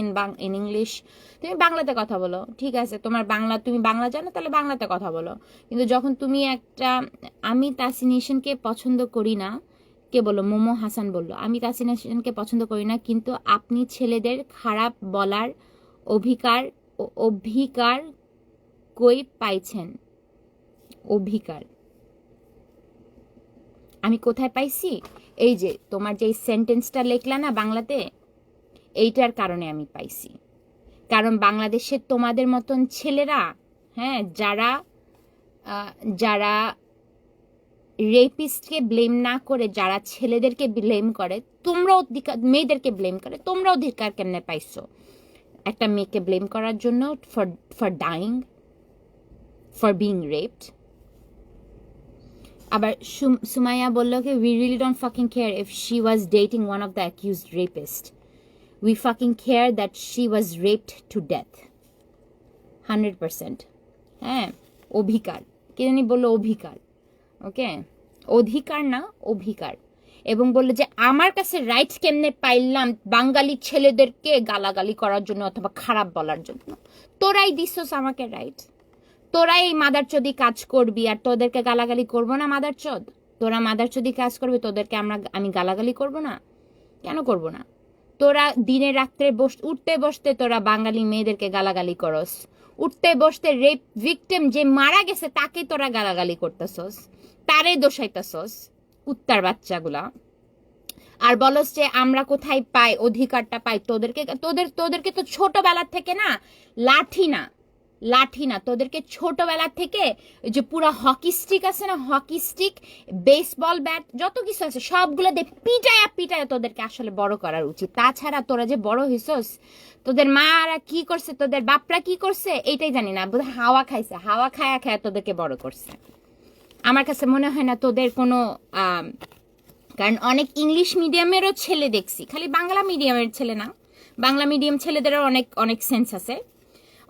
in English. তুমি বাংলাতে কথা বলো, ঠিক আছে, তুমি বাংলা জানো, তাহলে বাংলাতে কথা বলো, কিন্তু যখন তুমি একটা, আমি তাসিনেশনকে পছন্দ করি না, কে বললো? মোমো হাসান বললো আমি তাসিনেশনকে পছন্দ করি না, কিন্তু আপনি ছেলেদের খারাপ বলার অধিকার কই পাইছেন? অধিকার আমি কোথায় পাইছি? এই যে তোমার যে সেন্টেন্সটা লেখলা না বাংলাতে, এইটার কারণে আমি পাইছি। কারণ বাংলাদেশে তোমাদের মতন ছেলেরা, হ্যাঁ, যারা রেপিস্টকে ব্লেম না করে, যারা ছেলেদেরকে ব্লেম করে, তোমরা মেয়েদেরকে ব্লেম করে, তোমরা অধিকার কেমনে পাইছো একটা মেয়েকে ব্লেম করার জন্য for dying, for being raped? আবার সুমাইয়া বলল কি, we really don't fucking care if she was dating one of the accused rapist. We fucking care that she was raped to death. 100%. হ্যাঁ, অধিকার, কে জানি বললো অধিকার, ওকে, অধিকার না অধিকার। এবং বললো যে আমার কাছে রাইট কেমনে পাইলাম বাঙালি ছেলেদেরকে গালাগালি করার জন্য অথবা খারাপ বলার জন্য? তোরাই দিছস আমাকে রাইট, তোরাই এই মাদারচোদি কাজ করবি আর তোদেরকে গালাগালি করবো না? মাদারচোদ, তোরা মাদারচোদি কাজ করবি, তোদেরকে আমি গালাগালি করব না? কেন করব না? তোরা দিনে রাত্রে উঠতে বসতে তোরা বাঙালি মেয়েদেরকে গালাগালি করস, উঠতে বসতে রেপ ভিকটিম যে মারা গেছে তাকে তোরা গালাগালি করতেছস, তারে দোষাইতেছস, কুত্তার বাচ্চাগুলা। আর বলস যে আমরা কোথায় পাই অধিকারটা পাই? তোদেরকে তো ছোটবেলা থেকে না, লাঠি না, তোদেরকে ছোটবেলা থেকে যে পুরো হকি স্টিক আছে না, হকি স্টিক, বেসবল ব্যাট, যত কিছু আছে সবগুলো দিয়ে পিটায়া তোদেরকে আসলে বড় করার উচিত। তাছাড়া তোরা যে বড় হইছস, তোদের মারা কি করছে, তোদের বাপরা কি করছে, এইটাই জানি না, বোধহয় হাওয়া খাইছে, হাওয়া খায়া তোদেরকে বড় করছে। আমার কাছে মনে হয় না তোদের কোনো কারণ অনেক ইংলিশ মিডিয়ামেরও ছেলে দেখছি, খালি বাংলা মিডিয়ামের ছেলে না, বাংলা মিডিয়াম ছেলেদেরও অনেক অনেক সেন্স আছে।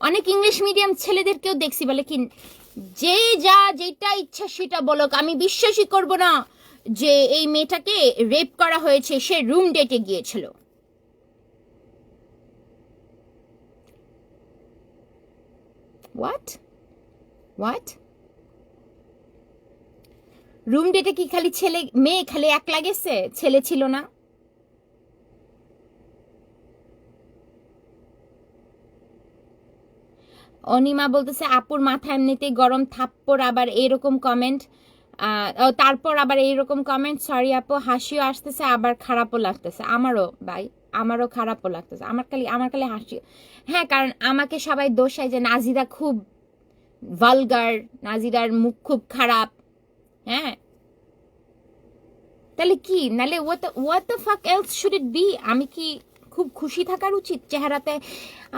অনেক ইংলিশ মিডিয়াম ছেলেদেরকেও দেখছি বলে কি, যে যেটা ইচ্ছা সেটা বলক, আমি বিশ্বাসই করব না যে এই মেয়েটাকে রেপ করা হয়েছে, সে রুম ডেটে গিয়েছিল। হোয়াট রুম ডেটে কি খালি মেয়ে খালি একলা গেছে, ছেলে ছিল না? অনিমা বলতেছে আপুর মাথা এমনিতেই গরম, থাপ্পড় আবার এইরকম কমেন্ট, তারপর আবার এইরকম কমেন্ট। সরি আপু, হাসিও আসতেছে আবার খারাপও লাগতেছে। আমারও ভাই, আমারও খারাপও লাগতেছে। আমার খালি হাসি। হ্যাঁ, কারণ আমাকে সবাই দোষায় যে নাজিদা খুব ভালগার, নাজিদার মুখ খুব খারাপ। হ্যাঁ, তাহলে কি, নাহলে what the fuck else should it be? আমি কি খুব খুশি থাকার উচিত চেহারাতে?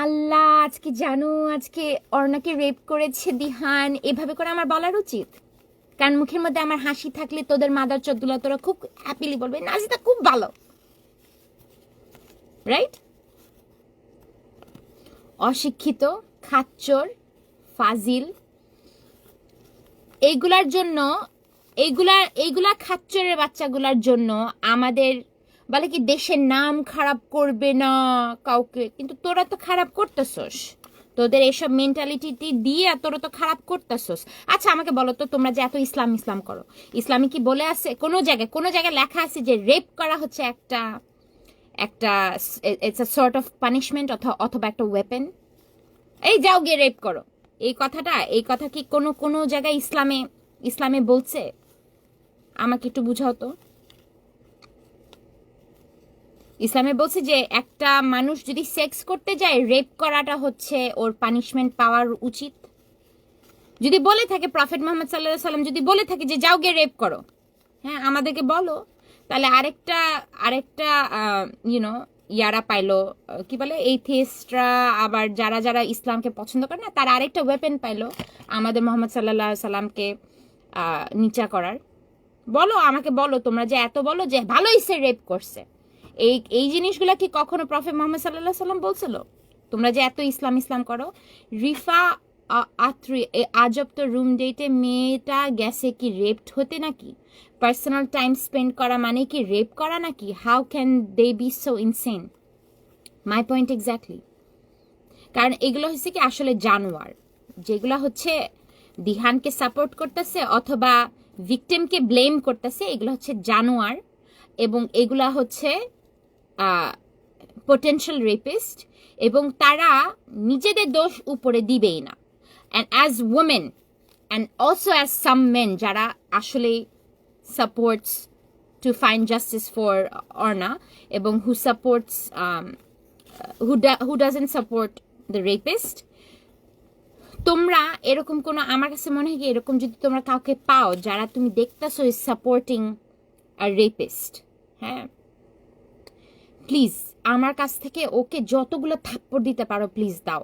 আল্লাহ আজকে জানো, আজকে অর্ণাকে রেপ করেছে দিহান, এভাবে করে আমার বলার উচিত? কারণ মুখের মধ্যে আমার হাসি থাকলে তোদের মাদার চোদ্দুলা তোরা খুব হ্যাপিলি বলবে নাজিদা খুব ভালো, রাইট? অশিক্ষিত, খাচ্চর, ফাজিল, এইগুলার জন্য, এইগুলা খাচ্চরের বাচ্চাগুলার জন্য আমাদের বলে কি দেশের নাম খারাপ করবে না কাউকে, কিন্তু তোরা তো খারাপ করতেছস। তোদের এসব মেন্টালিটি দিয়ে তোরা তো খারাপ করতেছস। আচ্ছা আমাকে বলো তো, তোমরা যে এত ইসলাম করো, ইসলামে কি বলে আছে কোনো জায়গায় লেখা আছে যে রেপ করা হচ্ছে একটা একটা it's a sort of punishment অথবা একটা ওয়েপেন? এই যাও গিয়ে রেপ করো, এই কথা কি কোনো জায়গায় ইসলামে বলছে? আমাকে একটু বুঝাও তো। ইসলামে বলছে যে একটা মানুষ যদি সেক্স করতে যায়, রেপ করাটা হচ্ছে ওর পানিশমেন্ট পাওয়ার উচিত? যদি বলে থাকে প্রফেট মোহাম্মদ সাল্লাল্লাহু আলাইহি সাল্লাম যদি বলে থাকে যে যাও গিয়ে রেপ করো, হ্যাঁ আমাদেরকে বলো, তাহলে আরেকটা ইউনো ইয়ারা পাইলো, কি বলে এইথিস্টরা, আবার যারা ইসলামকে পছন্দ করে না, তারা আরেকটা ওয়েপেন পাইলো আমাদের মোহাম্মদ সাল্লাল্লাহু আলাইহি সাল্লামকে নিচা করার। বলো, আমাকে বলো, তোমরা যে এত বলো যে ভালোই সে রেপ করছে, এই জিনিসগুলো কি কখনো প্রফেট মোহাম্মদ সাল্লাল্লাহু আলাইহি সাল্লাম বলছিল? তোমরা যে এত ইসলাম করো। রিফা আত্রি, আজব তো রুম ডেটে মেয়েটা গেছে কি রেপড হতে নাকি? পার্সোনাল টাইম স্পেন্ড করা মানে কি রেপ করা নাকি? How can they be so insane? My point exactly. কারণ এগুলো হচ্ছে কি আসলে জানোয়ার, যেগুলো হচ্ছে দিহানকে সাপোর্ট করতেছে অথবা ভিকটিমকে ব্লেম করতেছে, এগুলো হচ্ছে জানোয়ার, এবং এগুলা হচ্ছে পোটেনশিয়াল রেপিস্ট, এবং তারা নিজেদের দোষ উপরে দিবেই না। And as women and also as some main যারা আসলে supports to find justice for Arna, এবং হু supports who doesn't support the rapist, তোমরা এরকম কোনো, আমার কাছে মনে হয় কি এরকম যদি তোমরা কাউকে পাও যারা তুমি দেখতেছো ইজ সাপোর্টিং আ রেপিস্ট, হ্যাঁ প্লিজ আমার কাছ থেকে ওকে যতগুলো থাপ্পড় দিতে পারো প্লিজ দাও।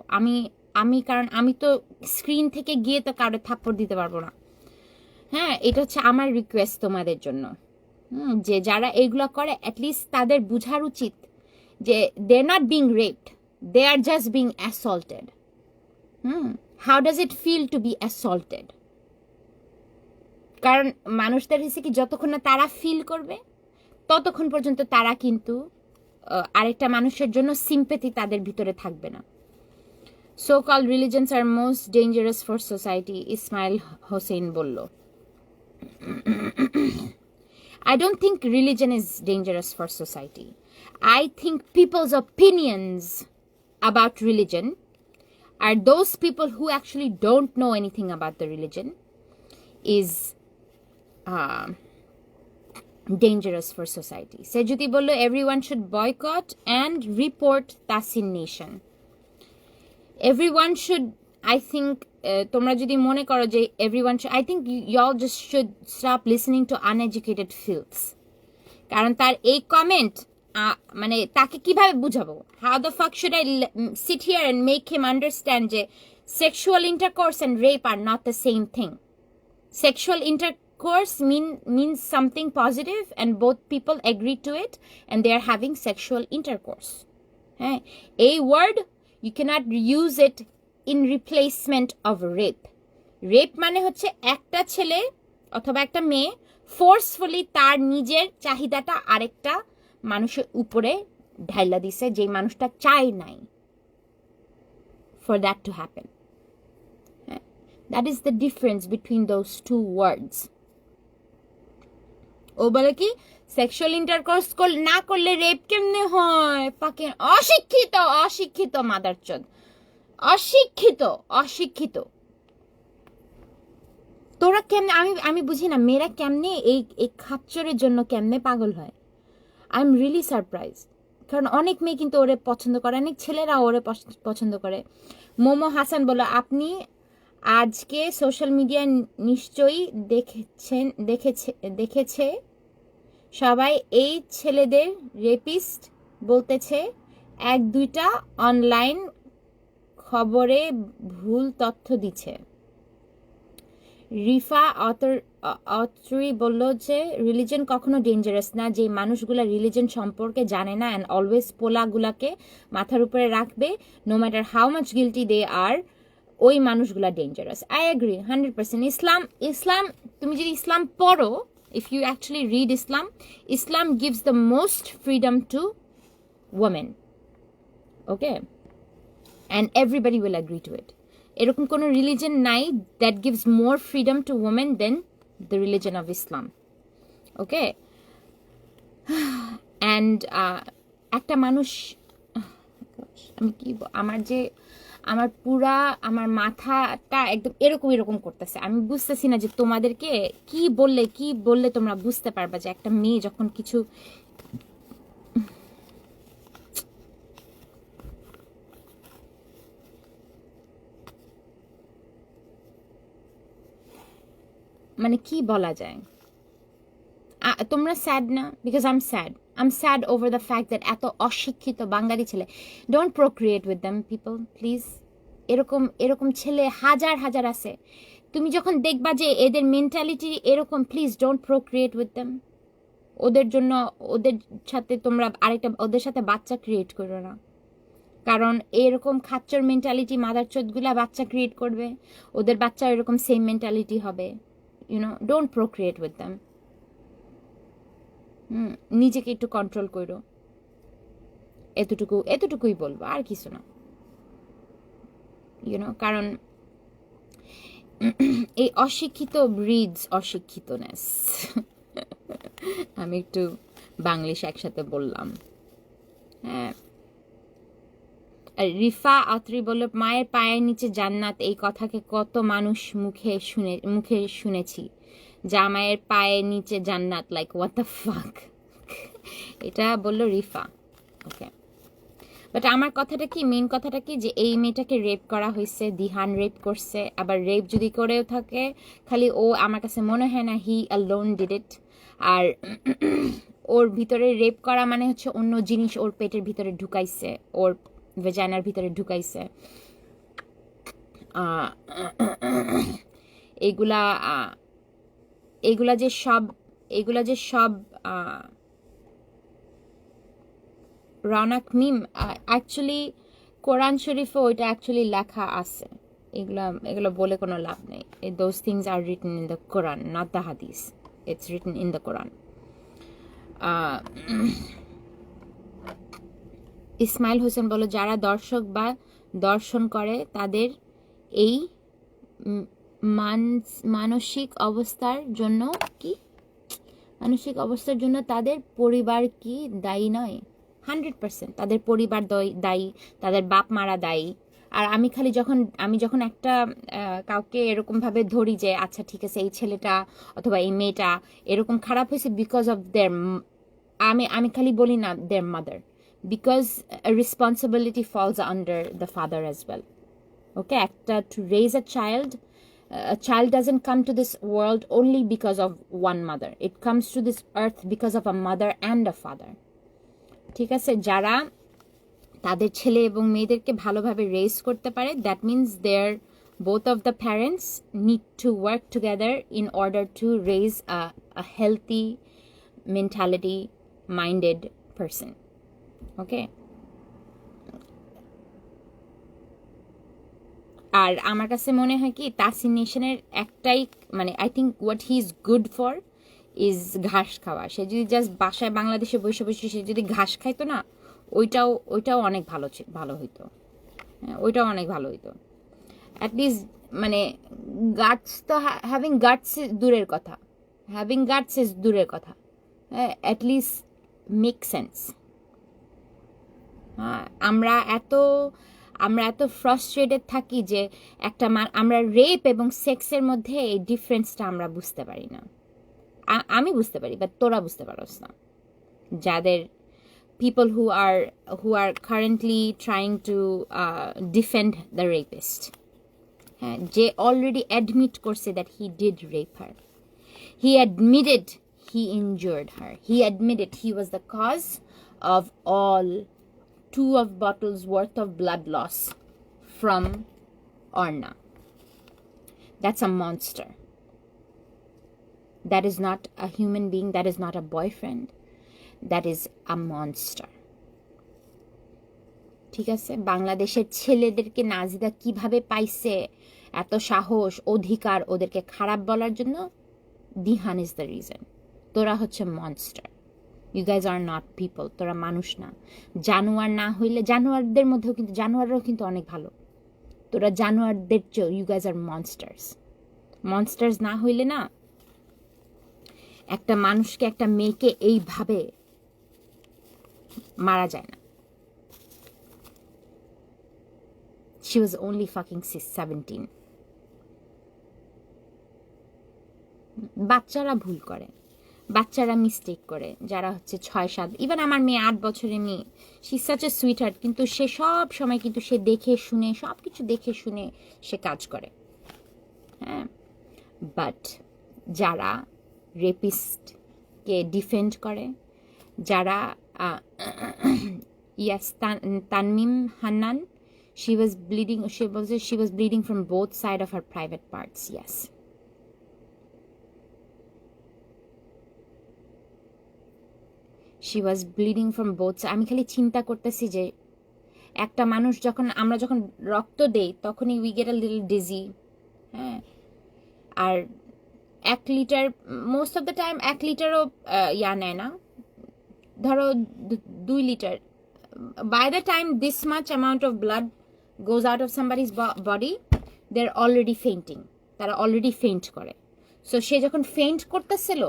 কারণ আমি তো স্ক্রিন থেকে গিয়ে তো কারো থাপ্পড় দিতে পারবো না। হ্যাঁ, এটা হচ্ছে আমার রিকোয়েস্ট তোমাদের জন্য, যে যারা এইগুলো করে অ্যাটলিস্ট তাদের বুঝার উচিত যে they are not being raped, they are just being assaulted. How does it feel to be assaulted? কারণ মানুষদের হচ্ছে কি যতক্ষণ না তারা ফিল করবে ততক্ষণ পর্যন্ত তারা কিন্তু আরেকটা মানুষের জন্য সিম্পেথি তাদের ভিতরে থাকবে না। So call religions are most dangerous for society, Ismail Hossain বলল। I don't think religion is dangerous for society. I think people's opinions about religion are those people who actually don't know anything about the religion is dangerous for society. Sejuti bollo everyone should boycott and report Tasin Nation. Everyone should, I think, তোমরা যদি মনে করো যে everyone should, I think y'all just should stop listening to uneducated filths. কারণ তার এই comment মানে তাকে কিভাবে বুঝাবো? How the fuck should I sit here and make him understand যে sexual intercourse and rape are not the same thing? Sexual intercourse means something positive and both people agree to it and they are having sexual intercourse. হ্যাঁ, এই word you cannot use it in replacement of rape. Rape মানে হচ্ছে একটা ছেলে অথবা একটা মেয়ে forcefully তার নিজের চাহিদাটা আরেকটা মানুষের উপরে ঢাইলা দিছে, যে মানুষটা চায় নাই, for that to happen. That is the difference between those two words. ও বলে কি সেক্সুয়াল ইন্টারকোর্স না করলে রেপ কেমনে হয়? ফাকিং অশিক্ষিত মাদারচোদ। অশিক্ষিত অশিক্ষিত তোরা কেমনে আমি আমি বুঝি না মেয়েরা কেমনে এই এই খাচ্চরের জন্য কেমনে পাগল হয় আই এম রিয়েলি সারপ্রাইজ কারণ অনেক মেয়ে কিন্তু ওরে পছন্দ করে অনেক ছেলেরা ওরে পছন্দ করে মোমো হাসান বলল আপনি আজকে সোশ্যাল মিডিয়ায় নিশ্চয়ই দেখেছে সবাই এই ছেলেদের রেপিস্ট বলতেছে এক দুইটা অনলাইন খবরে ভুল তথ্য দিচ্ছে রিফা অত্রি বলল যে রিলিজন কখনো ডেঞ্জারাস না যে মানুষগুলা রিলিজন সম্পর্কে জানে না অ্যান্ড অলওয়েজ পোলাগুলাকে মাথার উপরে রাখবে no matter how much guilty they are ওই মানুষগুলা ডেঞ্জারাস আই অ্যাগ্রি 100% ইসলাম তুমি যদি ইসলাম পড়ো if you actually read Islam gives the most freedom to women okay and everybody will agree to it এরকম কোনো রিলিজন নাই that gives more freedom to women then the religion of Islam okay and একটা মানুষ আমি কি আমার পুরা আমার মাথাটা একদম এরকম করতেছে আমি বুঝতেছি না যে তোমাদেরকে কি বললে তোমরা বুঝতে পারবা যে একটা মেয়ে যখন কিছু মানে কি বলা যায় তোমরা স্যাড না because I am sad over the fact that এত অশিক্ষিত বাঙালি ছেলে don't procreate with them people please এরকম ছেলে হাজার আছে তুমি যখন দেখবা যে এদের মেন্টালিটি এরকম please don't procreate with them ওদের সাথে তোমরা ওদের সাথে বাচ্চা ক্রিয়েট করো না কারণ এরকম খাচ্চর মেন্টালিটি মাদার চোদগুলা বাচ্চা ক্রিয়েট করবে ওদের বাচ্চা এরকম সেম মেন্টালিটি হবে ডোন্ট প্রোক্রিয়েট উইথ দ্যাম নিজেকে একটু কন্ট্রোল করো এতটুকুই বলবো আর কিছু না কারণ এই অশিক্ষিত ব্রিডস অশিক্ষিতনেস আমি একটু বাংলিশ একসাথে বললাম হ্যাঁ রিফা আত্রি বলল মায়ের পায়ের নিচে জান্নাত এই কথাকে কত মানুষ মুখে শুনেছি জামাইয়ের পায়ের নিচে জান্নাত লাইক হোয়াট দ্য ফাক এটা বলল রিফা ওকে বাট আমার মেন কথাটা কি যে এই মেয়েটাকে রেপ করা হয়েছে দিহান রেপ করছে আবার রেপ যদি করেও থাকে খালি ও আমার কাছে মনে হয় না হি অ্যালোন ডিড ইট আর ওর ভিতরে রেপ করা মানে হচ্ছে অন্য জিনিস ওর পেটের ভিতরে ঢুকাইছে ওর ভেজাইনার ভিতরে ঢুকাইছে এগুলা যে সব রওনাক মিম অ্যাকচুয়ালি কোরআন শরীফে ওইটা অ্যাকচুয়ালি লেখা আছে এগুলো বলে কোনো লাভ নেই those things are written in the Quran not the Hadith it's written in the Quran Ismail Hossain বলো যারা দর্শক বা দর্শন করে তাদের এই মানসিক অবস্থার জন্য তাদের পরিবার কি দায়ী নয় 100% তাদের পরিবার দায়ী তাদের বাপ মারা দায়ী আর আমি যখন একটা কাউকে এরকমভাবে ধরি যে আচ্ছা ঠিক আছে এই ছেলেটা অথবা এই মেয়েটা এরকম খারাপ হয়েছে বিকজ অফ দেয়ার আমি খালি বলি না দেয়ার mother because a responsibility falls under the father as well okay to raise a child doesn't come to this world only because of one mother it comes to this earth because of a mother and a father ঠিক আছে যারা তাদের ছেলে এবং মেয়েদেরকে ভালোভাবে raise করতে পারে that means both of the parents need to work together in order to raise a healthy mentality minded person ওকে আর আমার কাছে মনে হয় কি তাসিন নেশনের একটাই মানে I think what he is good for is ঘাস খাওয়া সে যদি জাস্ট বাসায় বাংলাদেশে বসে সে যদি ঘাস খাইতো না ওইটাও অনেক ভালো হইতো ওইটাও অনেক ভালো হইতো অ্যাটলিস্ট মানে গাটস তো হ্যাভিং গাটস দূরের কথা অ্যাটলিস্ট মেক সেন্স আমরা আমরা এত ফ্রাস্ট্রেটেড থাকি যে আমরা রেপ এবং সেক্সের মধ্যে এই ডিফারেন্সটা আমরা বুঝতে পারি না। আমি বুঝতে পারি, বাট তোরা বুঝতে পারস না। যাদের people who are currently trying to defend the rapist, হ্যাঁ, যে অলরেডি অ্যাডমিট করছে that he did rape her. He admitted he injured her. He admitted he was the cause of all 2 of bottles worth of blood loss from Orna. That's a monster. That is not a human being. That is not a boyfriend. That is a monster. ঠিক আছে, বাংলাদেশের ছেলেদেরকে নাজিদা কিভাবে পাইছে এত সাহস অধিকার ওদেরকে খারাপ বলার জন্য? Dihan is the reason. তোরা হচ্ছে monster. You guys are not people. তোরা মানুষ না। জানোয়ার না হইলে, জানোয়ারদের মধ্যেও কিন্তু জানোয়াররাও কিন্তু অনেক ভালো। তোরা জানোয়ারদের চেয়েও you guys are monsters. Monsters না হইলে না, একটা মানুষকে, একটা মেয়েকে এইভাবে মারা যায় না। She was only fucking 17. বাচ্চারা ভুল করে, বাচ্চারা মিস্টেক করে, যারা হচ্ছে 6-7, ইভেন আমার মেয়ে 8 বছরের মেয়ে, she such a sweet heart, কিন্তু সে সব সময় কিন্তু সে দেখে শুনে, সব কিছু দেখে শুনে সে কাজ করে। হ্যাঁ, বাট যারা রেপিস্টকে ডিফেন্ড করে, যারা ইয়াস, তানমিম Hannan, she was bleeding from both sides of her private parts. Yes, she was bleeding from both sides. আমি খালি চিন্তা করতেছি যে একটা মানুষ আমরা যখন রক্ত দেই তখনই we get a little dizzy. হ্যাঁ, আর 1 litre, most of the time 1 লিটারও নেয় না, ধরো 2 litre. By the time this much amount of blood goes out of somebody's body, they're already fainting. তারা অলরেডি ফেইন্ট করে। সো সে যখন ফেইন্ট করতেছিল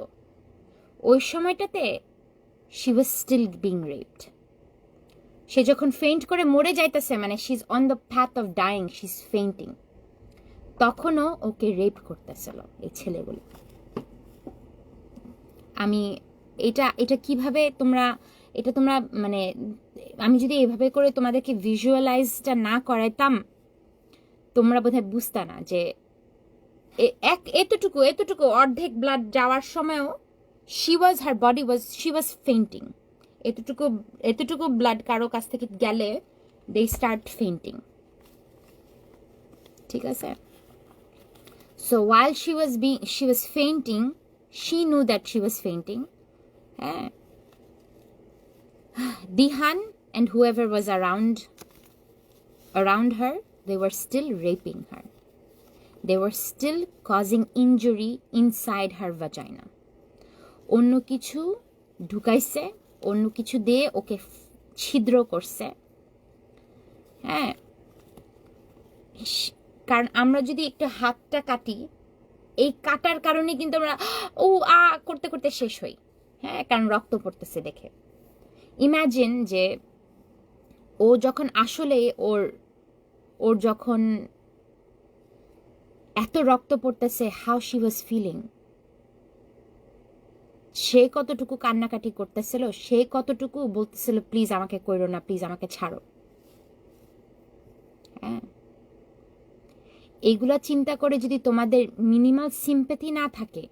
ওই সময়টাতে she was still being raped. সে যখন ফেইন্ট করে মরে যাইতেছে, মানে she's on the path of dying, she's fainting, তখনও ওকে রেপ করতেছিল এই ছেলেগুলো। আমি এটা কিভাবে তোমরা মানে, আমি যদি এভাবে করে তোমাদেরকে ভিজুয়ালাইজটা না করাইতাম, তোমরা বোধহয় বুঝতা না যে এতটুকু অর্ধেক ব্লাড যাওয়ার সময়ও she was fainting. এতটুকু ব্লাড কারো কাছ থেকে গেলে they start fainting. ঠিক আছে? So while she was fainting, she knew that she was fainting. হ্যাঁ, Dihan and whoever was around her, they were still raping her. They were still causing injury inside her vagina. অন্য কিছু ঢুকাইছে, অন্য কিছু দিয়ে ওকে ছিদ্র করছে। হ্যাঁ, কারণ আমরা যদি একটু হাতটা কাটি, এই কাটার কারণে কিন্তু আমরা করতে করতে শেষ হই। হ্যাঁ, কারণ রক্ত পড়তেছে দেখে। ইমাজিন যে ও যখন আসলে ওর যখন এত রক্ত পড়তেছে, হাউ শি ওয়াজ ফিলিং। সে কতটুকু কান্নাকাটি করতেছিল, সে কতটুকু বলতেছিল প্লিজ আমাকে কইরো না, প্লিজ আমাকে ছাড়ো। হ্যাঁ, এইগুলা চিন্তা করে যদি তোমাদের মিনিমাল সিম্প্যাথি না থাকে,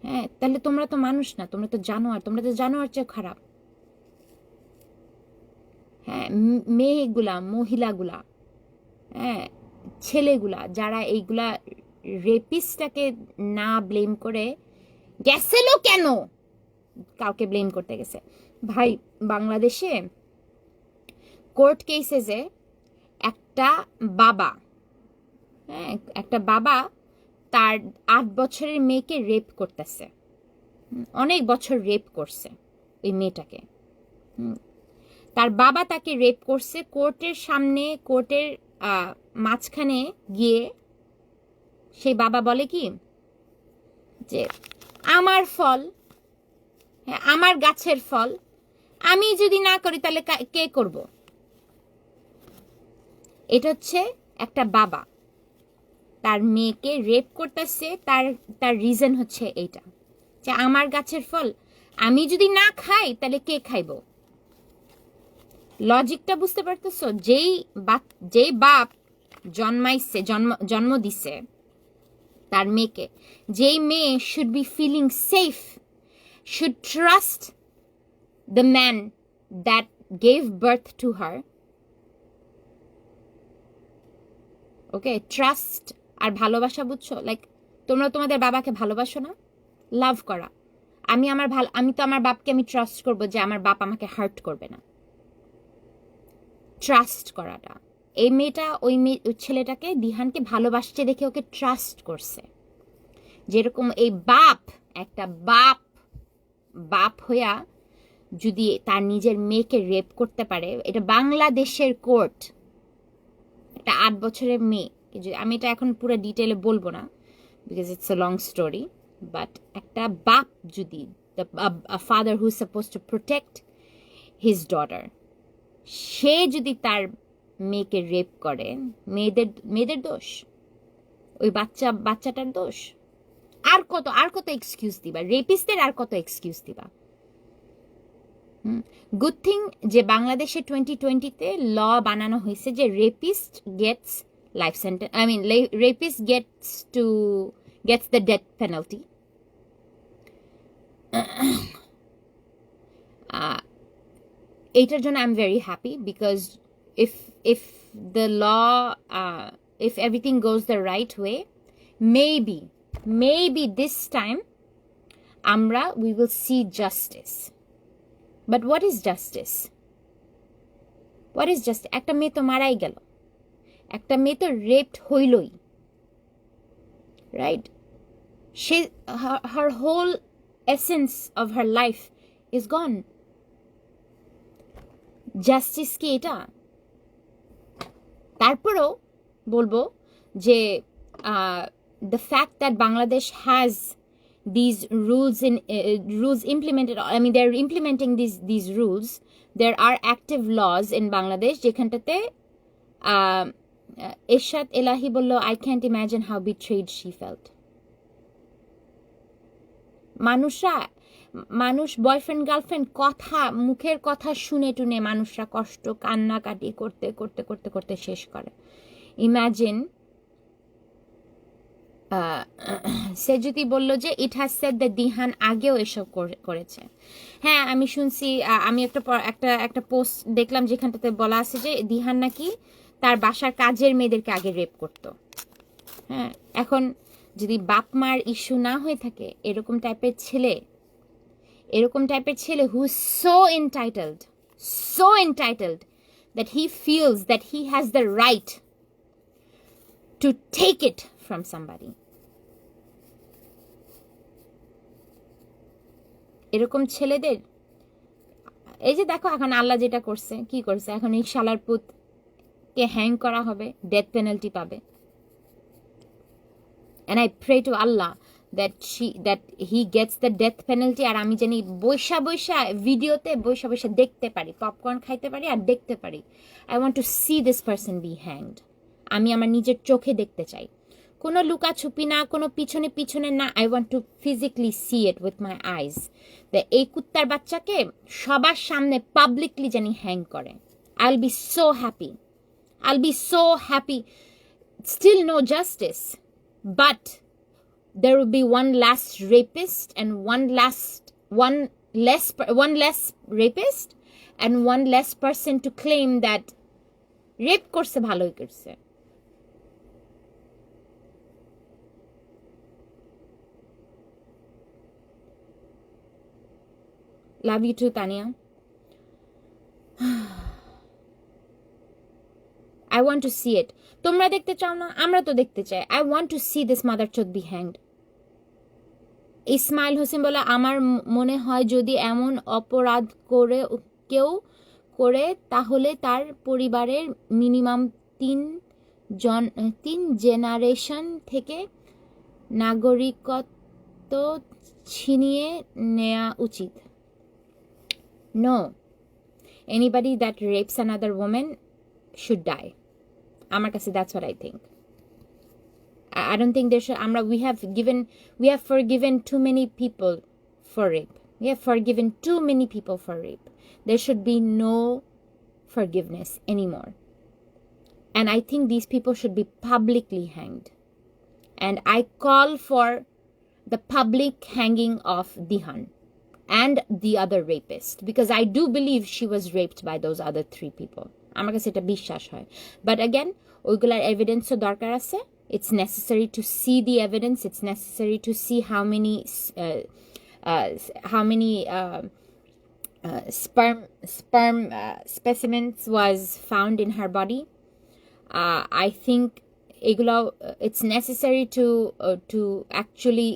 হ্যাঁ, তাহলে তোমরা তো মানুষ না, তোমরা তো জানোয়ার চেয়ে খারাপ। হ্যাঁ, মেয়েগুলা, মহিলাগুলা, হ্যাঁ, ছেলেগুলা, যারা এইগুলা রেপিস্টটাকে না ব্লেম করে গেছিল, কেন কাউকে ব্লেম করতে গেছে? ভাই, বাংলাদেশে কোর্ট কেসেসে একটা বাবা তার 8 বছরের মেয়েকে রেপ করতেছে, অনেক বছর রেপ করছে ওই মেয়েটাকে। তার বাবা তাকে রেপ করছে, কোর্টের সামনে, কোর্টের মাঝখানে গিয়ে সেই বাবা বলে কি যে আমার ফল, আমার গাছের ফল, আমি যদি না করি তাহলে কে করব? এটা হচ্ছে একটা বাবা তার মেয়েকে রেপ করতেছে, তার তার রিজন হচ্ছে এইটা যে আমার গাছের ফল আমি যদি না খাই তাহলে কে খাইব। লজিকটা বুঝতে পারতেছো? যেই বাপ জন্মাইছে, জন্ম দিছে তার মেয়েকে, যেই মেয়ে should be feeling safe, should trust the man that gave birth to her. Okay, trust আর ভালোবাসা, বুঝছো? লাইক তোমরা তোমাদের বাবাকে ভালোবাসো না? লাভ করা। আমি তো আমার বাপকে আমি ট্রাস্ট করবো যে আমার বাপ আমাকে হার্ট করবে না। ট্রাস্ট করাটা, এই মেয়েটা ওই ছেলেটাকে, দিহানকে ভালোবাসছে দেখে ওকে ট্রাস্ট করছে। যেরকম এই একটা বাপ হইয়া যদি তার নিজের মেয়েকে রেপ করতে পারে, এটা বাংলাদেশের কোর্ট, একটা 8 বছরের মেয়ে, আমি এটা এখন পুরো ডিটেলে বলবো না because it's a long story, but একটা বাপ যদি, a father who is supposed to protect his daughter, সে যদি তার মেয়েকে রেপ করে, মেয়েদের দোষ, ওই বাচ্চাটার দোষ। আর কত এক্সকিউজ দিবা রেপিস্টদের? আর কত এক্সকিউজ দিবা? গুড থিং যে বাংলাদেশে 2020-তে ল বানানো হয়েছে যে rapist gets life sentence, I mean rapist gets the death penalty. এইটার জন্য I am very happy because if the law, if everything goes the right way, maybe this time we will see justice. But what is justice? একটা মেয়ে তো মারাই গেল, একটা মেয়ে তো রেপড হইলই, right? her whole essence of her life is gone. Justice কি এটা? তারপরেও বলবো যে the fact that Bangladesh has these rules implemented, I mean they're implementing these rules. There are active laws in Bangladesh যেখানটাতে Irshat Elahi বলল, I can't imagine how betrayed she felt. মানুষ boyfriend girlfriend মুখের কথা শুনে টুনে মানুষরা কষ্ট কান্নাকাটি করতে করতে করতে করতে শেষ করে। ইমাজিন সে যদি বললো যে it has said that Dihan আগেও এসব করেছে। হ্যাঁ, আমি শুনছি, আমি একটা পোস্ট দেখলাম যেখানটাতে বলা আছে যে দিহান নাকি তার বাসার কাজের মেয়েদেরকে আগে রেপ করতো। হ্যাঁ, এখন যদি বাপ মার ইস্যু না হয়ে থাকে, এরকম টাইপের ছেলে who is so entitled that he feels that he has the right to take it from somebody. এরকম ছেলেদের, এই যে দেখো এখন আল্লাহ যেটা করছে, কি করছে, এখন এই শালার পুতকে হ্যাং করা হবে, ডেথ পেনাল্টি পাবে। And I pray to Allah that he gets the death penalty, আর আমি জানি বৈশা ভিডিওতে বৈশা দেখতে পারি, পপকর্ন খাইতে পারি আর দেখতে পারি। I want to see this person be hanged. আমি আমার নিজের চোখে দেখতে চাই, কোনো লুকাছুপি না, কোনো পিছনে না। I want to physically see it with my eyes. এই কুত্তার বাচ্চাকে সবার সামনে পাবলিকলি জানি হ্যাং করে। I'll be so happy. Still no justice, but there will be one less rapist and one less rapist and one less person to claim that rape korse bhaloi korse. Love you too, Tania. I want to see it. তোমরা দেখতে চাও না? আমরা তো দেখতে চাই। I want to see this motherchod be hanged. Ismail Hossain বলে, আমার মনে হয় যদি এমন অপরাধ কেউ করে তাহলে তার পরিবারের মিনিমাম 3 জেনারেশন থেকে নাগরিকত্ব ছিনিয়ে নেওয়া উচিত। No, anybody that rapes another woman should die. আমার কাছে that's what I think. I don't think there should we have forgiven too many people for rape. We have forgiven too many people for rape. There should be no forgiveness anymore. And I think these people should be publicly hanged. And I call for the public hanging of Dihan and the other rapist, because I do believe she was raped by those other 3 people. আমার কাছে এটা বিশ্বাস হয়। But again, ওইগুলার এভিডেন্সও দরকার আছে। It's necessary to see the evidence. It's necessary to see how many sperm specimens was found in her body. I think it's necessary to actually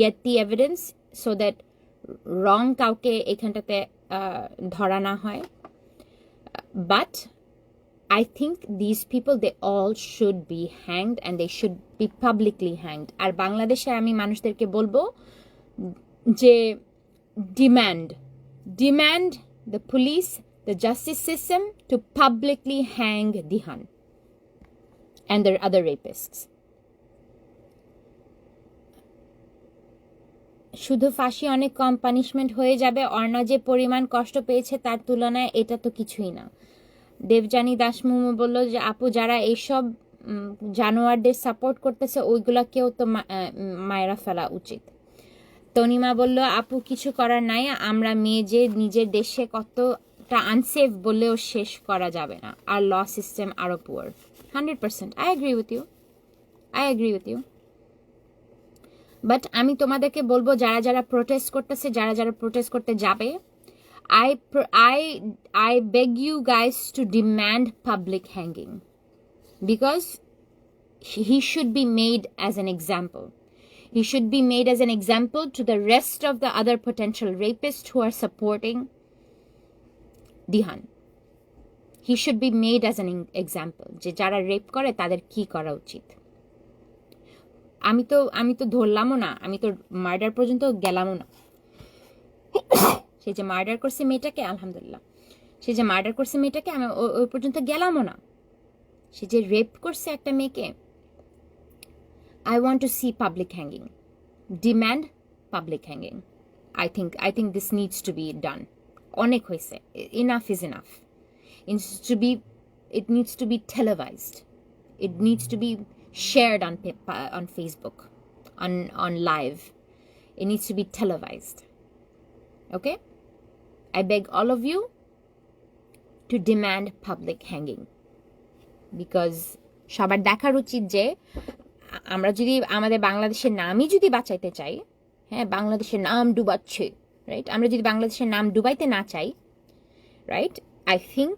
get the evidence so that wrong কাউকে এখানটাতে ধরা না হয়। But I think these people, they all should be hanged and they should be publicly hanged. আর বাংলাদেশে আমি মানুষদেরকে বলবো যে demand the police, the justice system to publicly hang Dihan and their other rapists. শুধু ফাঁসি অনেক কম পানিশমেন্ট হয়ে যাবে, অর্ণা যে পরিমাণ কষ্ট পেয়েছে তার তুলনায় এটা তো কিছুই না। দেবযানী দাসমুমু বলল যে আপু যারা এইসব জানোয়ারদের সাপোর্ট করতেছে ওইগুলাকেও তো মায়েরা ফেলা উচিত। তনিমা বলল আপু কিছু করার নাই, আমরা মেয়ে যে নিজের দেশে কতটা আনসেফ বললেও শেষ করা যাবে না, আর ল সিস্টেম আরো poor. 100% I agree with you. But আমি তোমাদেরকে বলবো যারা যারা প্রোটেস্ট করতেছে, যারা যারা প্রোটেস্ট করতে যাবে, I beg you guys to demand public hanging, because he should be made as an example. He should be made as an example to the rest of the other potential rapists who are supporting Dihan. He should be made as an example যে যারা rape করে তাদের কি করা উচিত। আমি তো ধরলামও না, আমি তো মার্ডার পর্যন্ত গেলামও না। সে যে মার্ডার করছে মেয়েটাকে, আলহামদুলিল্লাহ, সে যে মার্ডার করছে মেয়েটাকে আমি ওই পর্যন্ত গেলামও না। সে যে রেপ করছে একটা মেয়েকে, I want to see public hanging. Demand public hanging. I think this needs to be done. অনেক হয়েছে, enough is enough. It needs to be televised. It needs to be shared on Facebook, on live. It needs to be televised. Okay? I beg all of you to demand public hanging, because সবার দেখার উচিত যে আমরা যদি আমাদের বাংলাদেশের নামই যদি বাঁচাইতে চাই, হ্যাঁ, বাংলাদেশের নাম ডুবাচ্ছে, রাইট, আমরা যদি বাংলাদেশের নাম ডুবাইতে না চাই, right, I think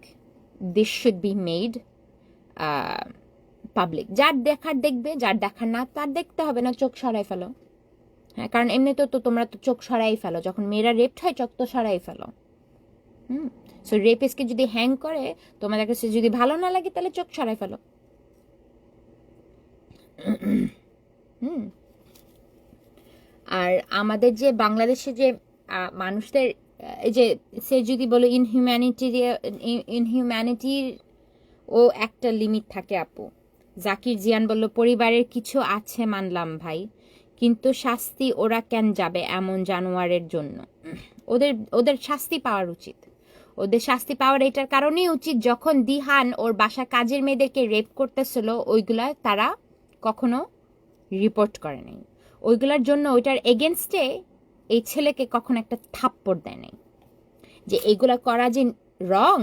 this should be made public. যার দেখার দেখবে, যার দেখার না তার দেখতে হবে না, চোখ সরাই ফেলো। হ্যাঁ, কারণ এমনি তো তোমরা তো চোখ সরাই ফেলো, যখন মেয়েরা রেপড হয় চোখ তো সরাই ফেলো। সো রেপিস্টকে যদি হ্যাং করে তোমাদের কাছে যদি ভালো না লাগে তাহলে চোখ সরাই ফেলো। আর আমাদের যে বাংলাদেশে যে মানুষদের এই যে সে যদি বলো ইনহিউম্যানিটির ও একটা লিমিট থাকে আপু। জাকির জিয়ান বলল পরিবারের কিছু আছে মানলাম ভাই, কিন্তু শাস্তি ওরা কেন যাবে এমন জানোয়ারের জন্য? ওদের শাস্তি পাওয়ার উচিত। ওদের শাস্তি পাওয়ার এটার কারণেই উচিত, যখন দিহান ওর বাসা কাজের মেয়েদেরকে রেপ করতেছিল ওইগুলা তারা কখনো রিপোর্ট করে নাই। ওইগুলার জন্য ওইটার এগেনস্টে এই ছেলেকে কখনো একটা থাপ্পড় দেয় নাই, যে এইগুলা করা যে রং,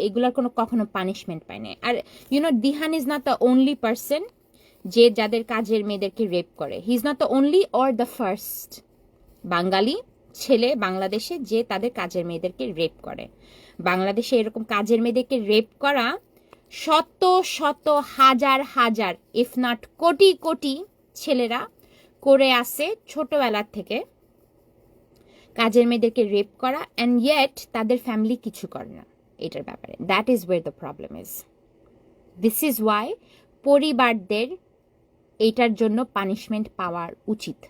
এইগুলার কোনো কখনো পানিশমেন্ট পায় নাই। আর Dihan is not the only person যে যাদের কাজের মেয়েদেরকে রেপ করে। He is not the only or the first Bangali ছেলে বাংলাদেশে যে তাদের কাজের মেয়েদেরকে রেপ করে। বাংলাদেশে এরকম কাজের মেয়েদেরকে রেপ করা শত শত হাজার হাজার ইফ নট কোটি কোটি ছেলেরা করে আসে ছোটবেলার থেকে, কাজের মেয়েদেরকে রেপ করা, অ্যান্ড ইয়েট তাদের ফ্যামিলি কিছু করে না এটার ব্যাপারে। That is ওয়ের the problem is. This is Y পরিবারদের এইটার জন্য পানিশমেন্ট পাওয়ার উচিত।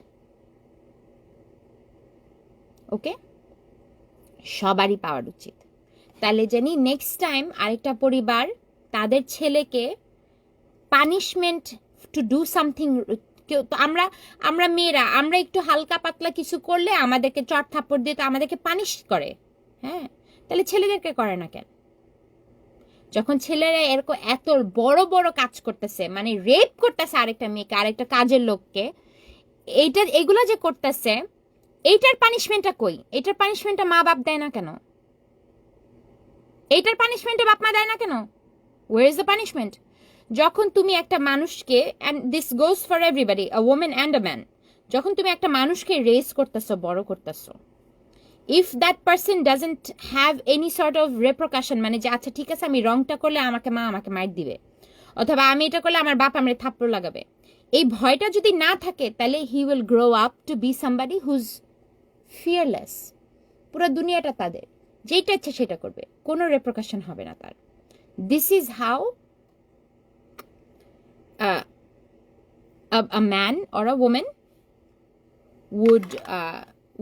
ওকে, সবারই পাওয়ার উচিত, তাহলে জানি নেক্সট টাইম আরেকটা পরিবার তাদের ছেলেকে পানিশমেন্ট টু ডু সামথিং, তো আমরা আমরা মেয়েরা আমরা একটু হালকা পাতলা কিছু করলে আমাদেরকে চট থাপ্পড় দিয়ে তো আমাদেরকে পানিশ করে। হ্যাঁ, তাহলে ছেলেদেরকে করে না কেন? যখন ছেলেরা এরকম এত বড় বড় কাজ করতেছে, মানে রেপ করতেছে আরেকটা মেয়েকে, আরেকটা কাজের লোককে, এগুলো যে করতেছে, এইটার পানিশমেন্টটা কই? এটার পানিশমেন্টটা মা বাপ দেয় না কেন? এইটার পানিশমেন্টটা বাপ মা দেয় না কেন? Where is the punishment? যখন তুমি একটা মানুষকে, and this goes for everybody, a women and a man, যখন তুমি একটা মানুষকে রেস করতেছো, বড় করতেছো, if that person doesn't have any sort of reproduction, মানে যে আচ্ছা ঠিক আছে আমি রংটা করলে আমাকে মার দিবে, অথবা আমি এটা করলে আমার বাপ আমার থাপ্পড় লাগাবে, এই ভয়টা যদি না থাকে, তাহলে he will grow up to be somebody whose fearless. পুরো দুনিয়াটা তাদের, যেটা ইচ্ছে সেটা করবে, কোনো রেপ্রকাশন হবে না তার। This is how a man or a woman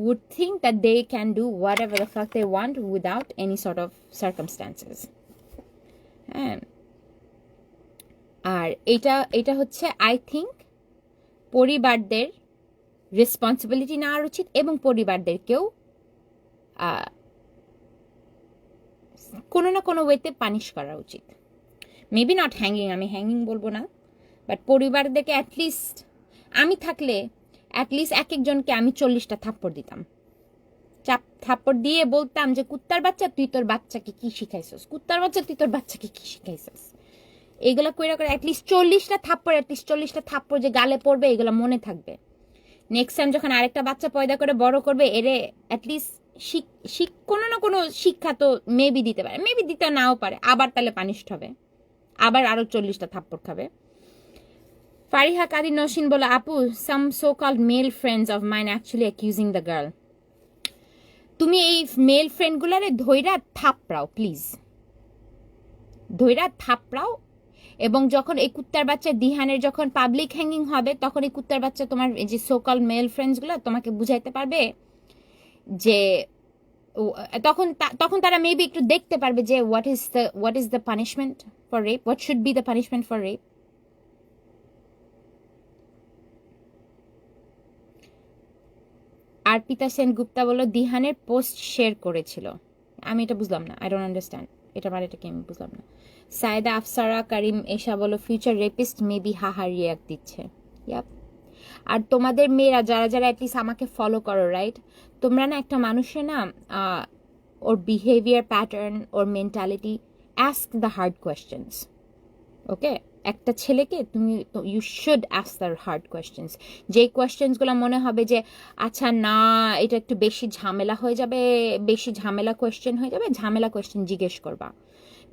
would think that they can do whatever the fuck they want without any sort of circumstances. হ্যাঁ, আর এটা হচ্ছে আই থিঙ্ক পরিবারদের রেসপন্সিবিলিটি নেওয়ার উচিত, এবং পরিবারদেরকেও কোনো না কোনো ওয়েতে পানিশ করা উচিত। মেবি নট হ্যাঙ্গিং, আমি হ্যাঙ্গিং বলবো না, বাট পরিবারদেরকে অ্যাটলিস্ট, আমি থাকলে অ্যাটলিস্ট এক একজনকে আমি 40টা থাপ্পড় দিতাম, থাপ্পড় দিয়ে বলতাম যে কুত্তার বাচ্চা তুই তোর বাচ্চাকে কি শিখাইছস, কুত্তার বাচ্চা তুই তোর বাচ্চাকে কি শিখাইছস। এগুলো কইরা করে অ্যাটলিস্ট 40টা থাপ্পড় যে গালে পড়বে, এগুলো মনে থাকবে। নেক্সট টাইম যখন আরেকটা বাচ্চা পয়দা করে বড় করবে, এরে অ্যাটলিস্ট কোনো না কোনো শিক্ষা তো মেবি দিতে পারে, মেবি দিতে নাও পারে, আবার তাহলে পানিশড হবে, আবার আরো 40টা থাপ্পড় খাবে। ফারিহা কাদি নসিন বলে, আপু, some so called male friends of mine actually accusing the girl. তুমি এই মেল ফ্রেন্ডগুলারে ধইরা থাপড়াও প্লিজ, ধইরা থাপড়াও। এবং যখন এই কুত্তার বাচ্চা দিহানের যখন পাবলিক হ্যাঙ্গিং হবে, তখন এই কুত্তার বাচ্চা তোমার এই যে সোকল মেল ফ্রেন্ডসগুলো তোমাকে বুঝাইতে পারবে যে, তখন তারা মেবি একটু দেখতে পারবে যে what is the punishment for rape, what should be the punishment for rape. Arpita Sen Gupta বলল দিহানের পোস্ট শেয়ার করেছিল, আমি এটা বুঝলাম না, আই ডোন্ট আন্ডারস্ট্যান্ড, এটা মানে এটা কি আমি বুঝলাম না। সায়েদা আফসারা কারিম এসা বলো ফিউচার রেপিস্ট মেবি হাহা রিয়াক্ট দিচ্ছে। ইয়াপ। আর তোমাদের মেয়েরা যারা যারা অ্যাটলিস্ট আমাকে ফলো করো, রাইট, তোমরা না একটা মানুষের না ওর বিহেভিয়ার প্যাটার্ন, ওর mentality, ask the hard questions. Okay, একটা ছেলেকে তুমি, you should ask the hard questions. যেই কোয়েশ্চেন্সগুলো মনে হবে যে আচ্ছা না এটা একটু বেশি ঝামেলা হয়ে যাবে, বেশি ঝামেলা কোয়েশ্চেন হয়ে যাবে, ঝামেলা কোয়েশ্চেন জিজ্ঞেস করবা।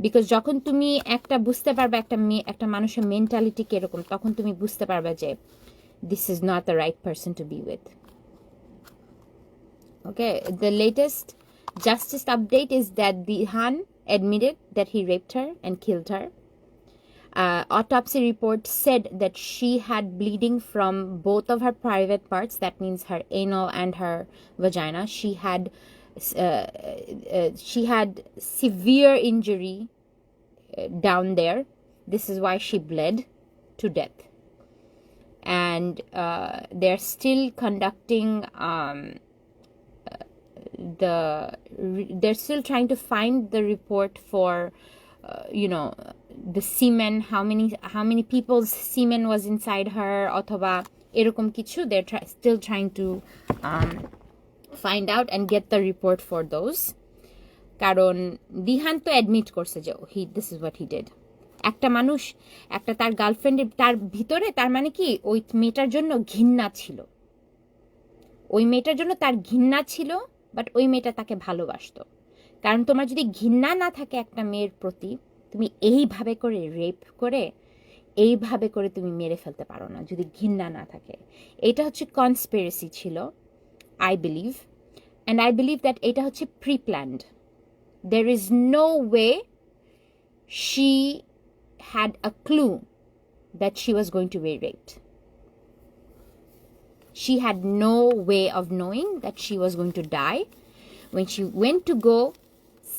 বিকজ যখন তুমি একটা বুঝতে পারবে একটা মানুষের মেন্টালিটি কিরকম, তখন তুমি বুঝতে পারবে যে this is not the right person to be with. Okay, the latest justice update is that Dihan admitted that he raped her and killed her. Autopsy report said that she had bleeding from both of her private parts, that means her anal and her vagina. She had severe injury down there. This is why she bled to death. And they're still conducting they're still trying to find the report for the semen, how many people's semen was inside her, অথবা এরকম কিছু, they're still trying to find out and get the report for those. কারণ দিহান তো admit করছে যে this is what he did. একটা মানুষ, একটা তার গার্লফ্রেন্ডের, তার ভিতরে তার মানে কি ওই মেয়েটার জন্য ঘৃণা ছিল, ওই মেয়েটার জন্য তার ঘৃণা ছিল, বাট ওই মেয়েটা তাকে ভালোবাসতো। কারণ তোমার যদি ঘৃণা না থাকে একটা মেয়ের প্রতি, তুমি এইভাবে করে রেপ করে, এইভাবে করে তুমি মেরে ফেলতে পারো না যদি ঘৃণা না থাকে। এটা হচ্ছে কনস্পিরেসি ছিল, I believe, and I believe that এটা হচ্ছে preplanned. There is no way she had a clue that she was going to be raped. She had no way of knowing that she was going to die when she went to go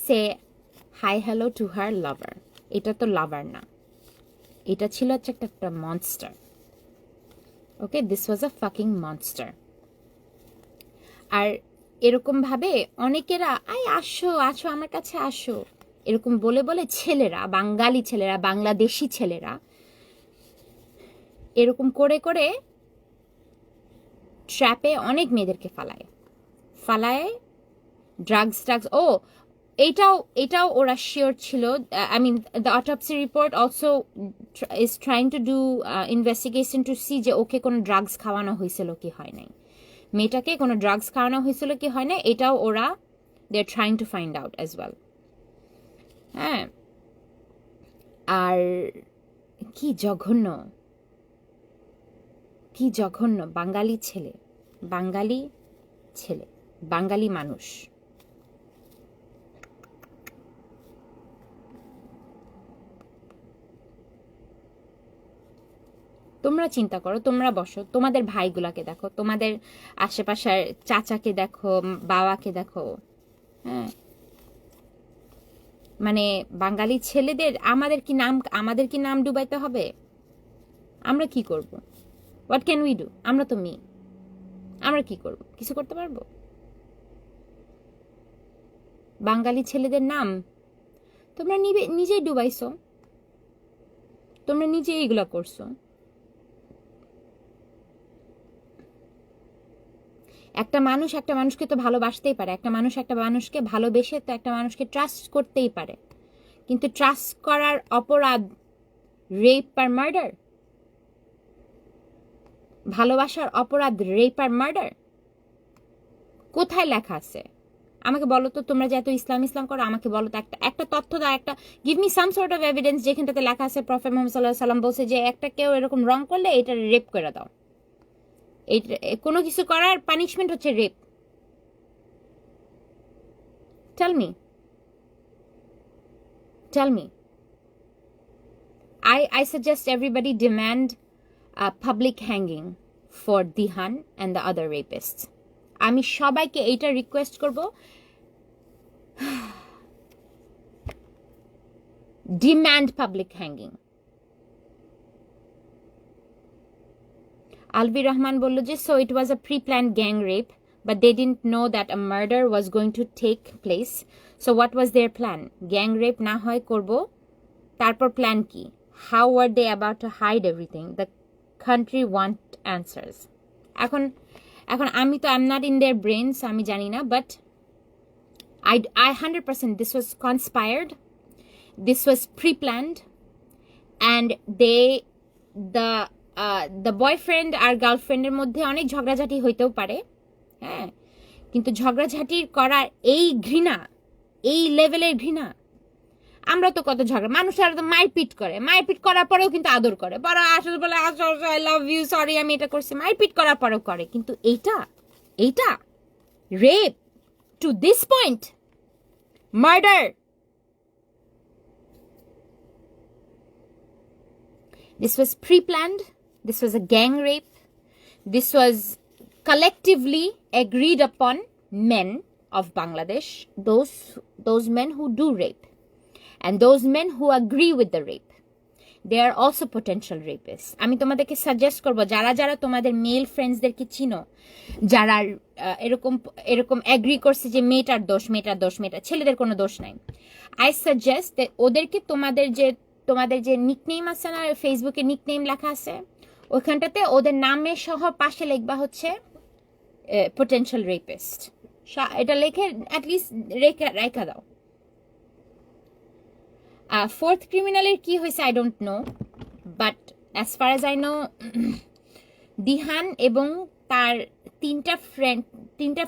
say hi hello to her lover. এটা তো lover না, এটা ছিল হচ্ছে একটা monster. Okay, this was a fucking monster. আর এরকম ভাবে অনেকেরা আসো আসো আমার কাছে আসো এরকম বলে বলে ছেলেরা, বাঙালি ছেলেরা, বাংলাদেশি ছেলেরা এরকম করে করে ট্র্যাপে অনেক মেয়েদেরকে ফালায় ড্রাগস। ও এটাও ওরা শিওর ছিল। I mean the autopsy report also is trying to do investigation to see যে ওকে কোনো ড্রাগস খাওয়ানো হয়েছিল কি হয় নাই, মেয়েটাকে কোনো ড্রাগস খাওয়ানো হয়েছিল কি হয় না, এটাও ওরা they are trying to find out as well. হ্যাঁ, আর কি জঘন্য, কি জঘন্য বাঙালি ছেলে, বাঙালি ছেলে, বাঙালি মানুষ। তোমরা চিন্তা করো, তোমরা বসো, তোমাদের ভাইগুলাকে দেখো, তোমাদের আশেপাশের চাচাকে দেখো, বাবাকে দেখো। হ্যাঁ, মানে বাঙালি ছেলেদের আমাদের কি নাম ডুবাইতে হবে? আমরা কি করব? What can we do? আমরা তো মেয়ে, আমরা কি করব? কিছু করতে পারবো? বাঙালি ছেলেদের নাম তোমরা নিজেই ডুবাইছো, তোমরা নিজেই এগুলা করছো। একটা মানুষ একটা মানুষকে তো ভালোবাসতেই পারে, একটা মানুষ একটা মানুষকে ভালোবেসে তো একটা মানুষকে ট্রাস্ট করতেই পারে, কিন্তু ট্রাস্ট করার অপরাধ রেপ আর মার্ডার, ভালোবাসার অপরাধ রেপ আর মার্ডার। কোথায় লেখা আছে আমাকে বলো তো? তোমরা যে এত ইসলাম করো, আমাকে বলো তো, একটা তথ্য দাও, একটা give me some sort of evidence যেখানটাতে লেখা আছে প্রফেট মুহাম্মদ সাল্লাল্লাহু আলাইহি সাল্লাম বলছে যে একটা কেউ এরকম রং করলে এটা রেপ করে দাও। কোনো কিছু করার পানিশমেন্ট হচ্ছে rape. Tell me. I suggest everybody demand a public hanging for Dihan and the other rapists. আমি সবাইকে এইটা রিকোয়েস্ট করব, demand public hanging. Alvi Rahman বলল যে so it was a pre planned gang rape but they didn't know that a murder was going to take place. So what was their plan? Gang rape না হয় করব, তারপর plan কি? How were they about to hide everything? The country want answers. এখন আমি তো I'm not in their brains, আমি জানি না, but I 100% this was conspired, this was pre-planned, and the boyfriend আর গার্লফ্রেন্ডের মধ্যে অনেক ঝগড়াঝাটি হইতেও পারে। হ্যাঁ, কিন্তু ঝগড়াঝাটির করার এই ঘৃণা, এই লেভেলের ঘৃণা, আমরা তো কত ঝগড়া, মানুষের তো মারপিট করার পরেও কিন্তু আদর করে, বড় আসলে বলে আই লাভ ইউ, সরি আমি এটা করছি, মারপিট করার পরেও করে। কিন্তু এইটা rape to this point, murder. This was pre-planned, this was a gang rape, this was collectively agreed upon men of Bangladesh, those men who do rape, and those men who agree with the rape, they are also potential rapists. আমি তোমাদেরকে suggest করব, যারা তোমাদের mail ফ্রেন্ডসদেরকে চিনো, যারা এরকম agri করছে যে মেয়েটার দোষ, ছেলেদের কোনো দোষ নাই, আই সাজেস্ট ওদেরকে তোমাদের যে নিকনেম আছে না, ফেসবুকে নিকনেম লেখা আছে, ওইখানটাতে ওদের নামে সহ পাশে লিখবা হচ্ছে potential rapist, এটা লিখে অ্যাটলিস্ট রেখা দাও। ফোর্থ ক্রিমিনালের কি হয়েছে I don't know, but as far as I know Dihan এবং তার দুইটা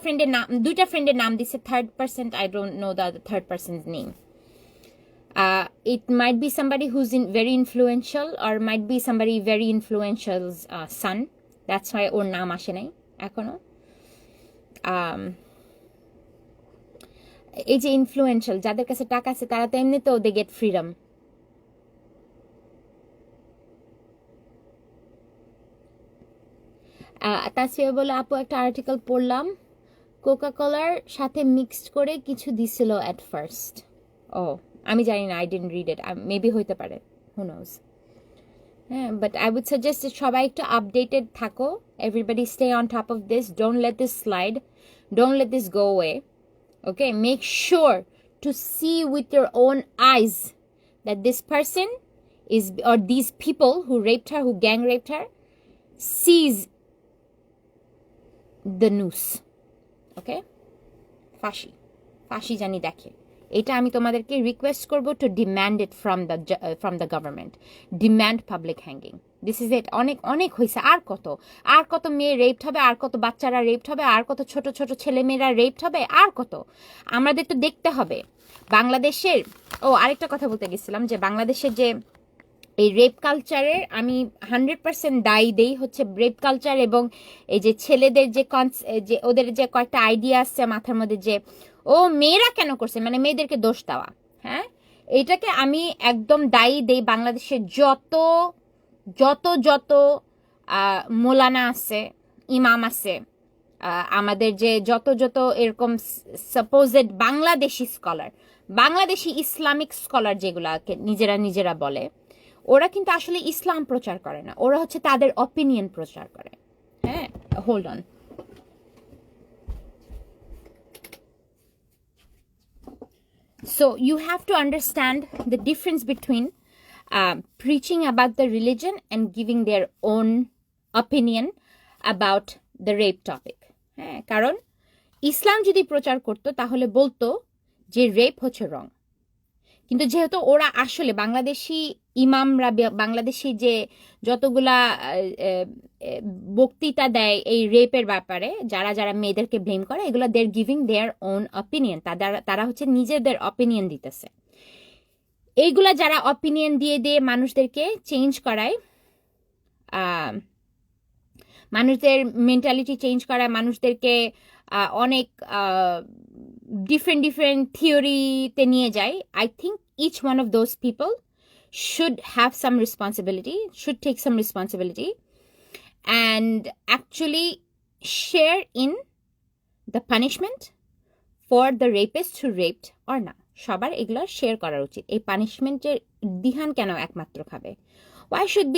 ফ্রেন্ডের নাম দিচ্ছে, third person I don't know the third person's name. It might be somebody who's very influential, or might be somebody very influential's son. That's why ওর নাম আসে নাই এখনো। এই যে ইনফ্লুয়েন্সিয়াল, যাদের কাছে টাকা আছে তারা তো এমনিতেও দে গেট ফ্রিডম। তাসফিয়া বলে আপু একটা আর্টিকেল পড়লাম, কোকা কোলার সাথে মিক্সড করে কিছু দিছিল অ্যাট ফার্স্ট। ও আমি জানি না, I didn't read it, maybe হইতে পারে, who knows. হ্যাঁ, but I would suggest that সবাই একটু updated থাকো, everybody stay on top of this, don't let this slide, don't let this go away, okay? Make sure to see with your own eyes that this person is, or these people who raped her, who gang raped her, sees the noose, okay? ফাঁসি জানি দেখে। এটা আমি তোমাদেরকে request করব to demand it from the government, demand public hanging, this is it. অনেক হয়েছে, আর কত মেয়ে রেপড হবে, আর কত বাচ্চারা রেপড হবে, আর কত ছোট ছোট ছেলেমেয়েরা রেপড হবে, আর কত আমাদের তো দেখতে হবে। বাংলাদেশের, আরেকটা কথা বলতে গেছিলাম, যে বাংলাদেশের যে এই রেপ কালচারের আমি 100% দায়ী দেই হচ্ছে রেপ কালচার, এবং এই যে ছেলেদের যে ওদের যে কয়েকটা আইডিয়া আসছে মাথার মধ্যে, যে মেয়েরা কেন করছে, মানে মেয়েদেরকে দোষ দেওয়া। হ্যাঁ, এটাকে আমি একদম দায়ী দেই বাংলাদেশের যত মৌলানা আছে, ইমাম আছে, আমাদের যে যত এরকম সাপোজেড বাংলাদেশি ইসলামিক স্কলার যেগুলাকে নিজেরা বলে, ওরা কিন্তু আসলে ইসলাম প্রচার করে না, ওরা হচ্ছে তাদের অপিনিয়ন প্রচার করে। হ্যাঁ, hold on. So you have to understand the difference between preaching about the religion and giving their own opinion about the rape topic. হ্যাঁ, কারণ ইসলাম যদি প্রচার করতো তাহলে বলতো যে রেপ হচ্ছে রং, কিন্তু যেহেতু ওরা আসলে বাংলাদেশি ইমামরা, বাংলাদেশি যে যতগুলা বক্তৃতা দেয় এই রেপের ব্যাপারে, যারা মেয়েদেরকে ব্লেম করে, এগুলো they are giving their own opinion, তারা হচ্ছে নিজেদের অপিনিয়ন দিতেছে। এইগুলা যারা অপিনিয়ন দিয়ে মানুষদেরকে চেঞ্জ করায়, মানুষদের মেন্টালিটি চেঞ্জ করায়, মানুষদেরকে অনেক different থিওরিতে নিয়ে যায়। I think each one of those people should have some responsibility, should take some responsibility and actually share in the punishment for the rapist who raped or না। সবার এগুলো শেয়ার করা উচিত। এই পানিশমেন্টের দিহান কেন একমাত্র খাবে? Why should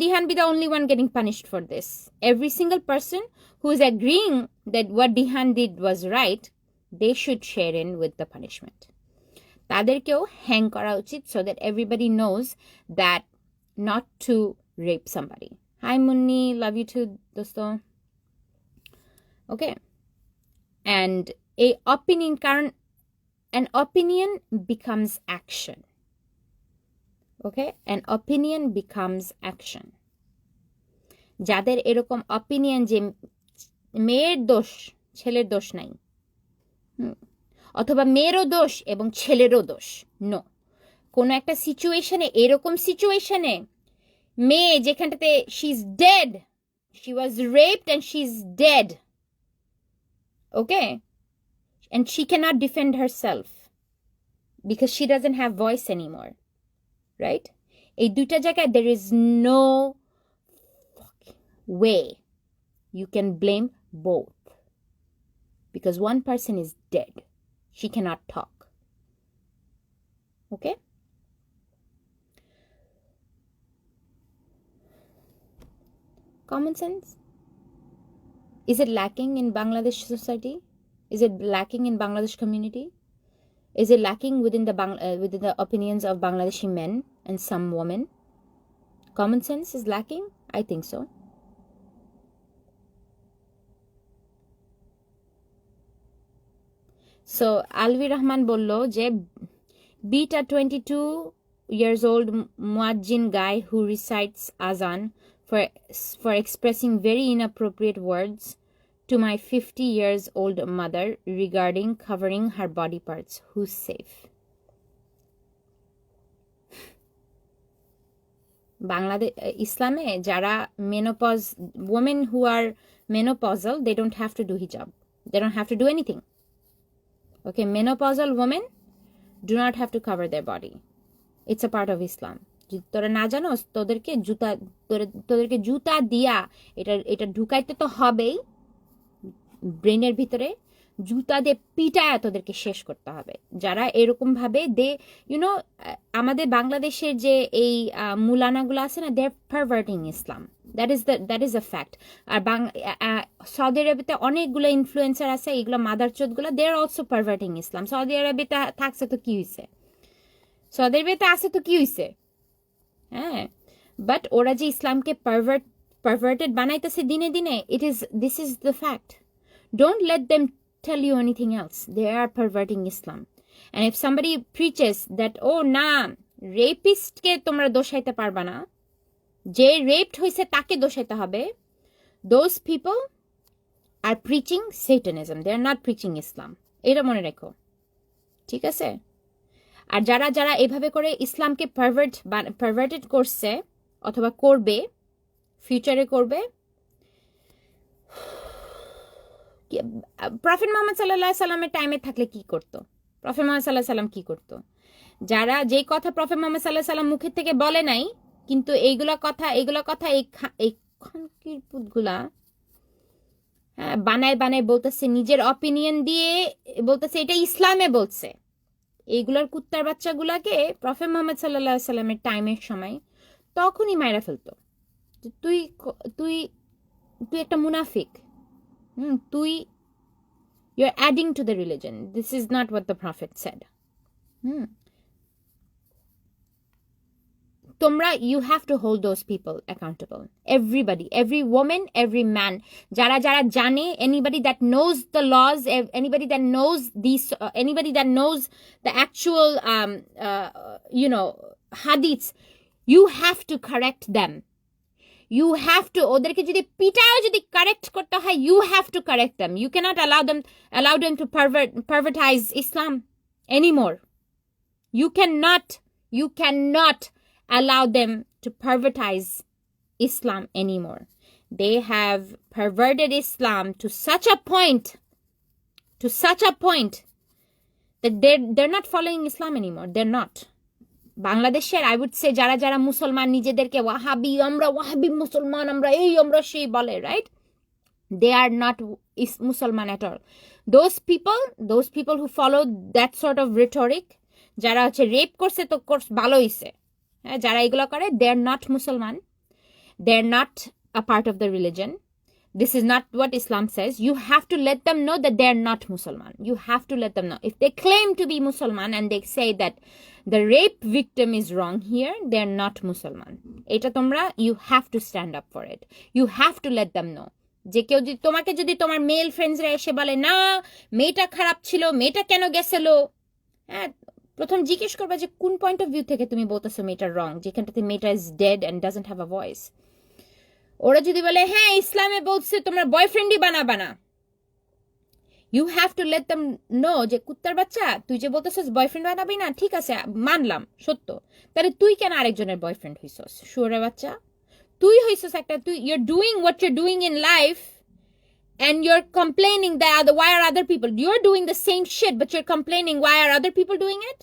Dihan be the only one getting punished for this? Every single person who is agreeing that what Dihan did was right, they should share in with the punishment. তাদেরকেও hang করা উচিত, so that everybody knows that not to rape somebody. Hi Munni, love you too, dosto. Okay. And an opinion becomes action. Okay? An opinion becomes action. যাদের এরকম opinion যে মেয়ের দোষ ছেলের দোষ নাই, অথবা মেয়েরও দোষ এবং ছেলেরও দোষ, নো, কোনো একটা সিচুয়েশনে, এরকম সিচুয়েশনে মেয়ে যেখানটাতে she is dead, she was raped and she is dead, okay, and she can't defend herself because she doesn't have voice anymore, right? এই দুইটা জায়গায় there is no way you can blame both, because one person is dead, she cannot talk, okay? Common sense, is it lacking in Bangladesh society? Is it lacking in Bangladesh community? Is it lacking within the opinions of Bangladeshi men and some women? Common sense is lacking? I think so. So Alvi Rahman bollo je beat a 22 years old muazzin guy who recites azan for expressing very inappropriate words to my 50 years old mother regarding covering her body parts. Who's safe? Bangladesh Islame jara menopause women who are menopausal, they don't have to do hijab, they don't have to do anything, okay? Menopausal women do not have to cover their body, it's a part of Islam. তোরা না জানোস, তোদেরকে জুতা দিয়া এটা ঢুকাইতে তো হবেই ব্রেনের ভিতরে, জুতা দিয়ে পিটায় তোদেরকে শেষ করতে হবে যারা এরকম ভাবে দে ইউনো আমাদের বাংলাদেশের যে এই মুলানাগুলো আছে না, they are perverting Islam, that is a fact. আর সৌদি আরবিতে অনেকগুলো ইনফ্লুয়েন্সার আছে, এগুলো মাদারচোদগুলো, দে আর অলসো পারভার্টিং ইসলাম। সৌদি আরবিতে থাকছে তো কি হয়েছে, সৌদি আরবিতে আছে তো কি হয়েছে, হ্যাঁ। বাট ওরা যে ইসলামকে পারভার্টেড বানাইতেছে দিনে দিনে, this is the fact. Don't let them tell you anything else. They are perverting Islam. And if somebody preaches that, oh, na, rapist ke tomra doshaite parba na, je raped hoise take doshaite hobe, those people are preaching Satanism. They are not preaching Islam. Eta mone rekho. ঠিক আছে? আর যারা যারা এভাবে করে ইসলামকে perverted করছে অথবা করবে, ফিউচারে করবে, প্রফেট মোহাম্মদ সাল্লাল্লাহু আলাইহি সাল্লামের টাইমে থাকলে কি করতো? প্রফেট মোহাম্মদ সাল্লাল্লাহু আলাইহি সাল্লাম কি করতো? যারা যেই কথা প্রফেট মোহাম্মদ সাল্লাল্লাহু আলাইহি সাল্লাম মুখের থেকে বলে নাই, কিন্তু এইগুলা কথা এই খানকির পুতগুলা বানায় বলতেছে, নিজের অপিনিয়ন দিয়ে বলতেছে এটা ইসলামে বলছে। এইগুলার কুত্তার বাচ্চাগুলাকে প্রফেট মোহাম্মদ সাল্লাল্লাহু আলাইহি সাল্লামের টাইমের সময় তখনই মাইরা ফেলতো। তুই তুই তুই একটা মুনাফিক, you're adding to the religion. This is not what the prophet said. Tomra, you have to hold those people accountable. Everybody, every woman, every man, jara jane, anybody that knows the laws, anybody that knows these, anybody that knows the actual hadiths, you have to correct them. You have to, ওদেরকে যদি পিটাও যদি correct করতে হয়, you have to correct them. You cannot allow them to pervertize Islam anymore. You cannot allow them to pervertize Islam anymore. They have perverted Islam to such a point that they're not following Islam anymore. They're not. বাংলাদেশের I would say যারা যারা মুসলমান নিজেদেরকে আমরা ওয়াহাবি মুসলমান, আমরা এই আমরা সেই বলে, রাইট? দে আর নট মুসলমান at all. Those people who follow that sort of rhetoric, যারা হচ্ছে রেপ করছে তো ভালো হইছে, হ্যাঁ, যারা এগুলো করে, দে আর নট মুসলমান, they are not a part of the religion. This is not what Islam says. You have to let them know that they are not Musliman. You have to let them know. If they claim to be Musliman and they say that the rape victim is wrong here, they are not Musliman. Eta tomra, you have to stand up for it. You have to let them know. যে কেউ যদি তোমাকে যদি তোমার mail ফ্রেন্ডসরা এসে বলে না মেয়েটা খারাপ ছিল, মেয়েটা কেন গেছিল, হ্যাঁ, প্রথম জিজ্ঞেস করবা যে কোন পয়েন্ট অফ ভিউ থেকে তুমি বলতেছো মেয়েটা রং, যেখানটাতে মেয়েটা is dead and doesn't have a voice. ওরা যদি বলে হ্যাঁ ইসলামে বলছে তোমার বয়ফ্রেন্ডই বানাবা না, you have to let them know যে কুত্তার বাচ্চা তুই যে বলতেছিস বয়ফ্রেন্ড বানাবি না, ঠিক আছে মানলাম সত্য, তাহলে তুই কেন আরেকজনের বয়ফ্রেন্ড হইছস? শুয়োরের বাচ্চা, তুই হইছস একটা, তুই your doing what your doing in life and you're complaining that why are other people, you're doing the same shit but you're complaining why are other people doing it?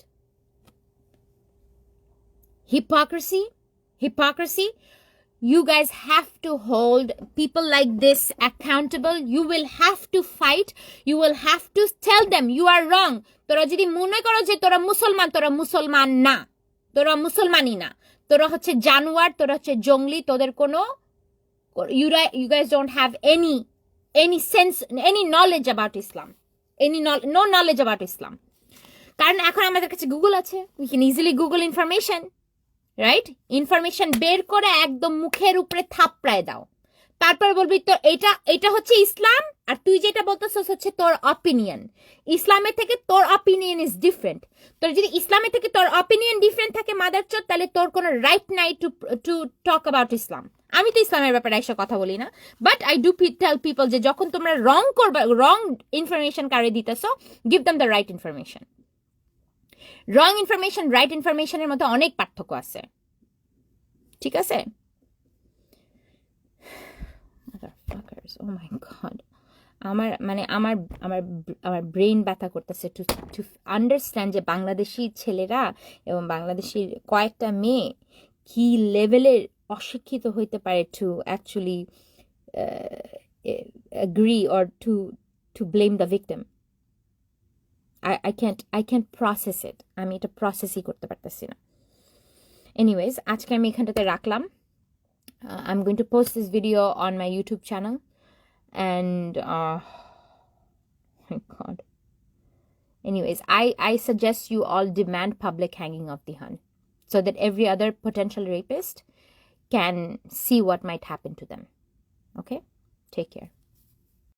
Hypocrisy. You guys have to hold people like this accountable. You will have to fight. You will have to tell them you are wrong. তোরা যদি মনে করো যে তোরা মুসলমান না, তোরা মুসলমানই না, তোরা হচ্ছে জানোয়ার, তোরা হচ্ছে জঙ্গলি, তোদের কোনো you guys don't have any sense, any knowledge about Islam, no knowledge about Islam. কারণ এখন আমাদের কাছে গুগল আছে, we can easily google information, right? Information বের করে একদম মুখের উপরে থাপড়ায় দাও, তারপর বলবি তো এটা হচ্ছে ইসলাম, আর তুই যেটা বলতেছিস হচ্ছে তোর অপিনিয়ন। ইসলামের থেকে তোর অপিনিয়ন ইজ ডিফারেন্ট। তোর যদি ইসলামের থেকে তোর অপিনিয়ন ডিফারেন্ট থাকে মাদারচোদ, তাহলে তোর কোনো রাইট নাই টু টক অ্যাবাউট ইসলাম। আমি তো ইসলামের ব্যাপারে এসব কথা বলি না, but I do tell people যে যখন তোমরা রং ইনফরমেশন কারে দিতেছো, give them the right information. Wrong information right ইনফরমেশনের মধ্যে অনেক পার্থক্য আছে, ঠিক আছে? Oh my God, আমার ব্রেন ব্যথা করতেছে টু আন্ডারস্ট্যান্ড যে বাংলাদেশি ছেলেরা এবং বাংলাদেশি কয়েকটা মেয়ে কি লেভেলের অশিক্ষিত হইতে পারে to actually agree or to blame the victim. I can't process it. আমি এটা প্রসেসই করতে পারতেছি না। Anyways, আজকে আমি এখানটাতে রাখলাম। I'm going to post this video on my YouTube channel, and my God. Anyways, I suggest you all demand public hanging of the Hun, so that every other potential rapist can see what might happen to them. Okay? Take care.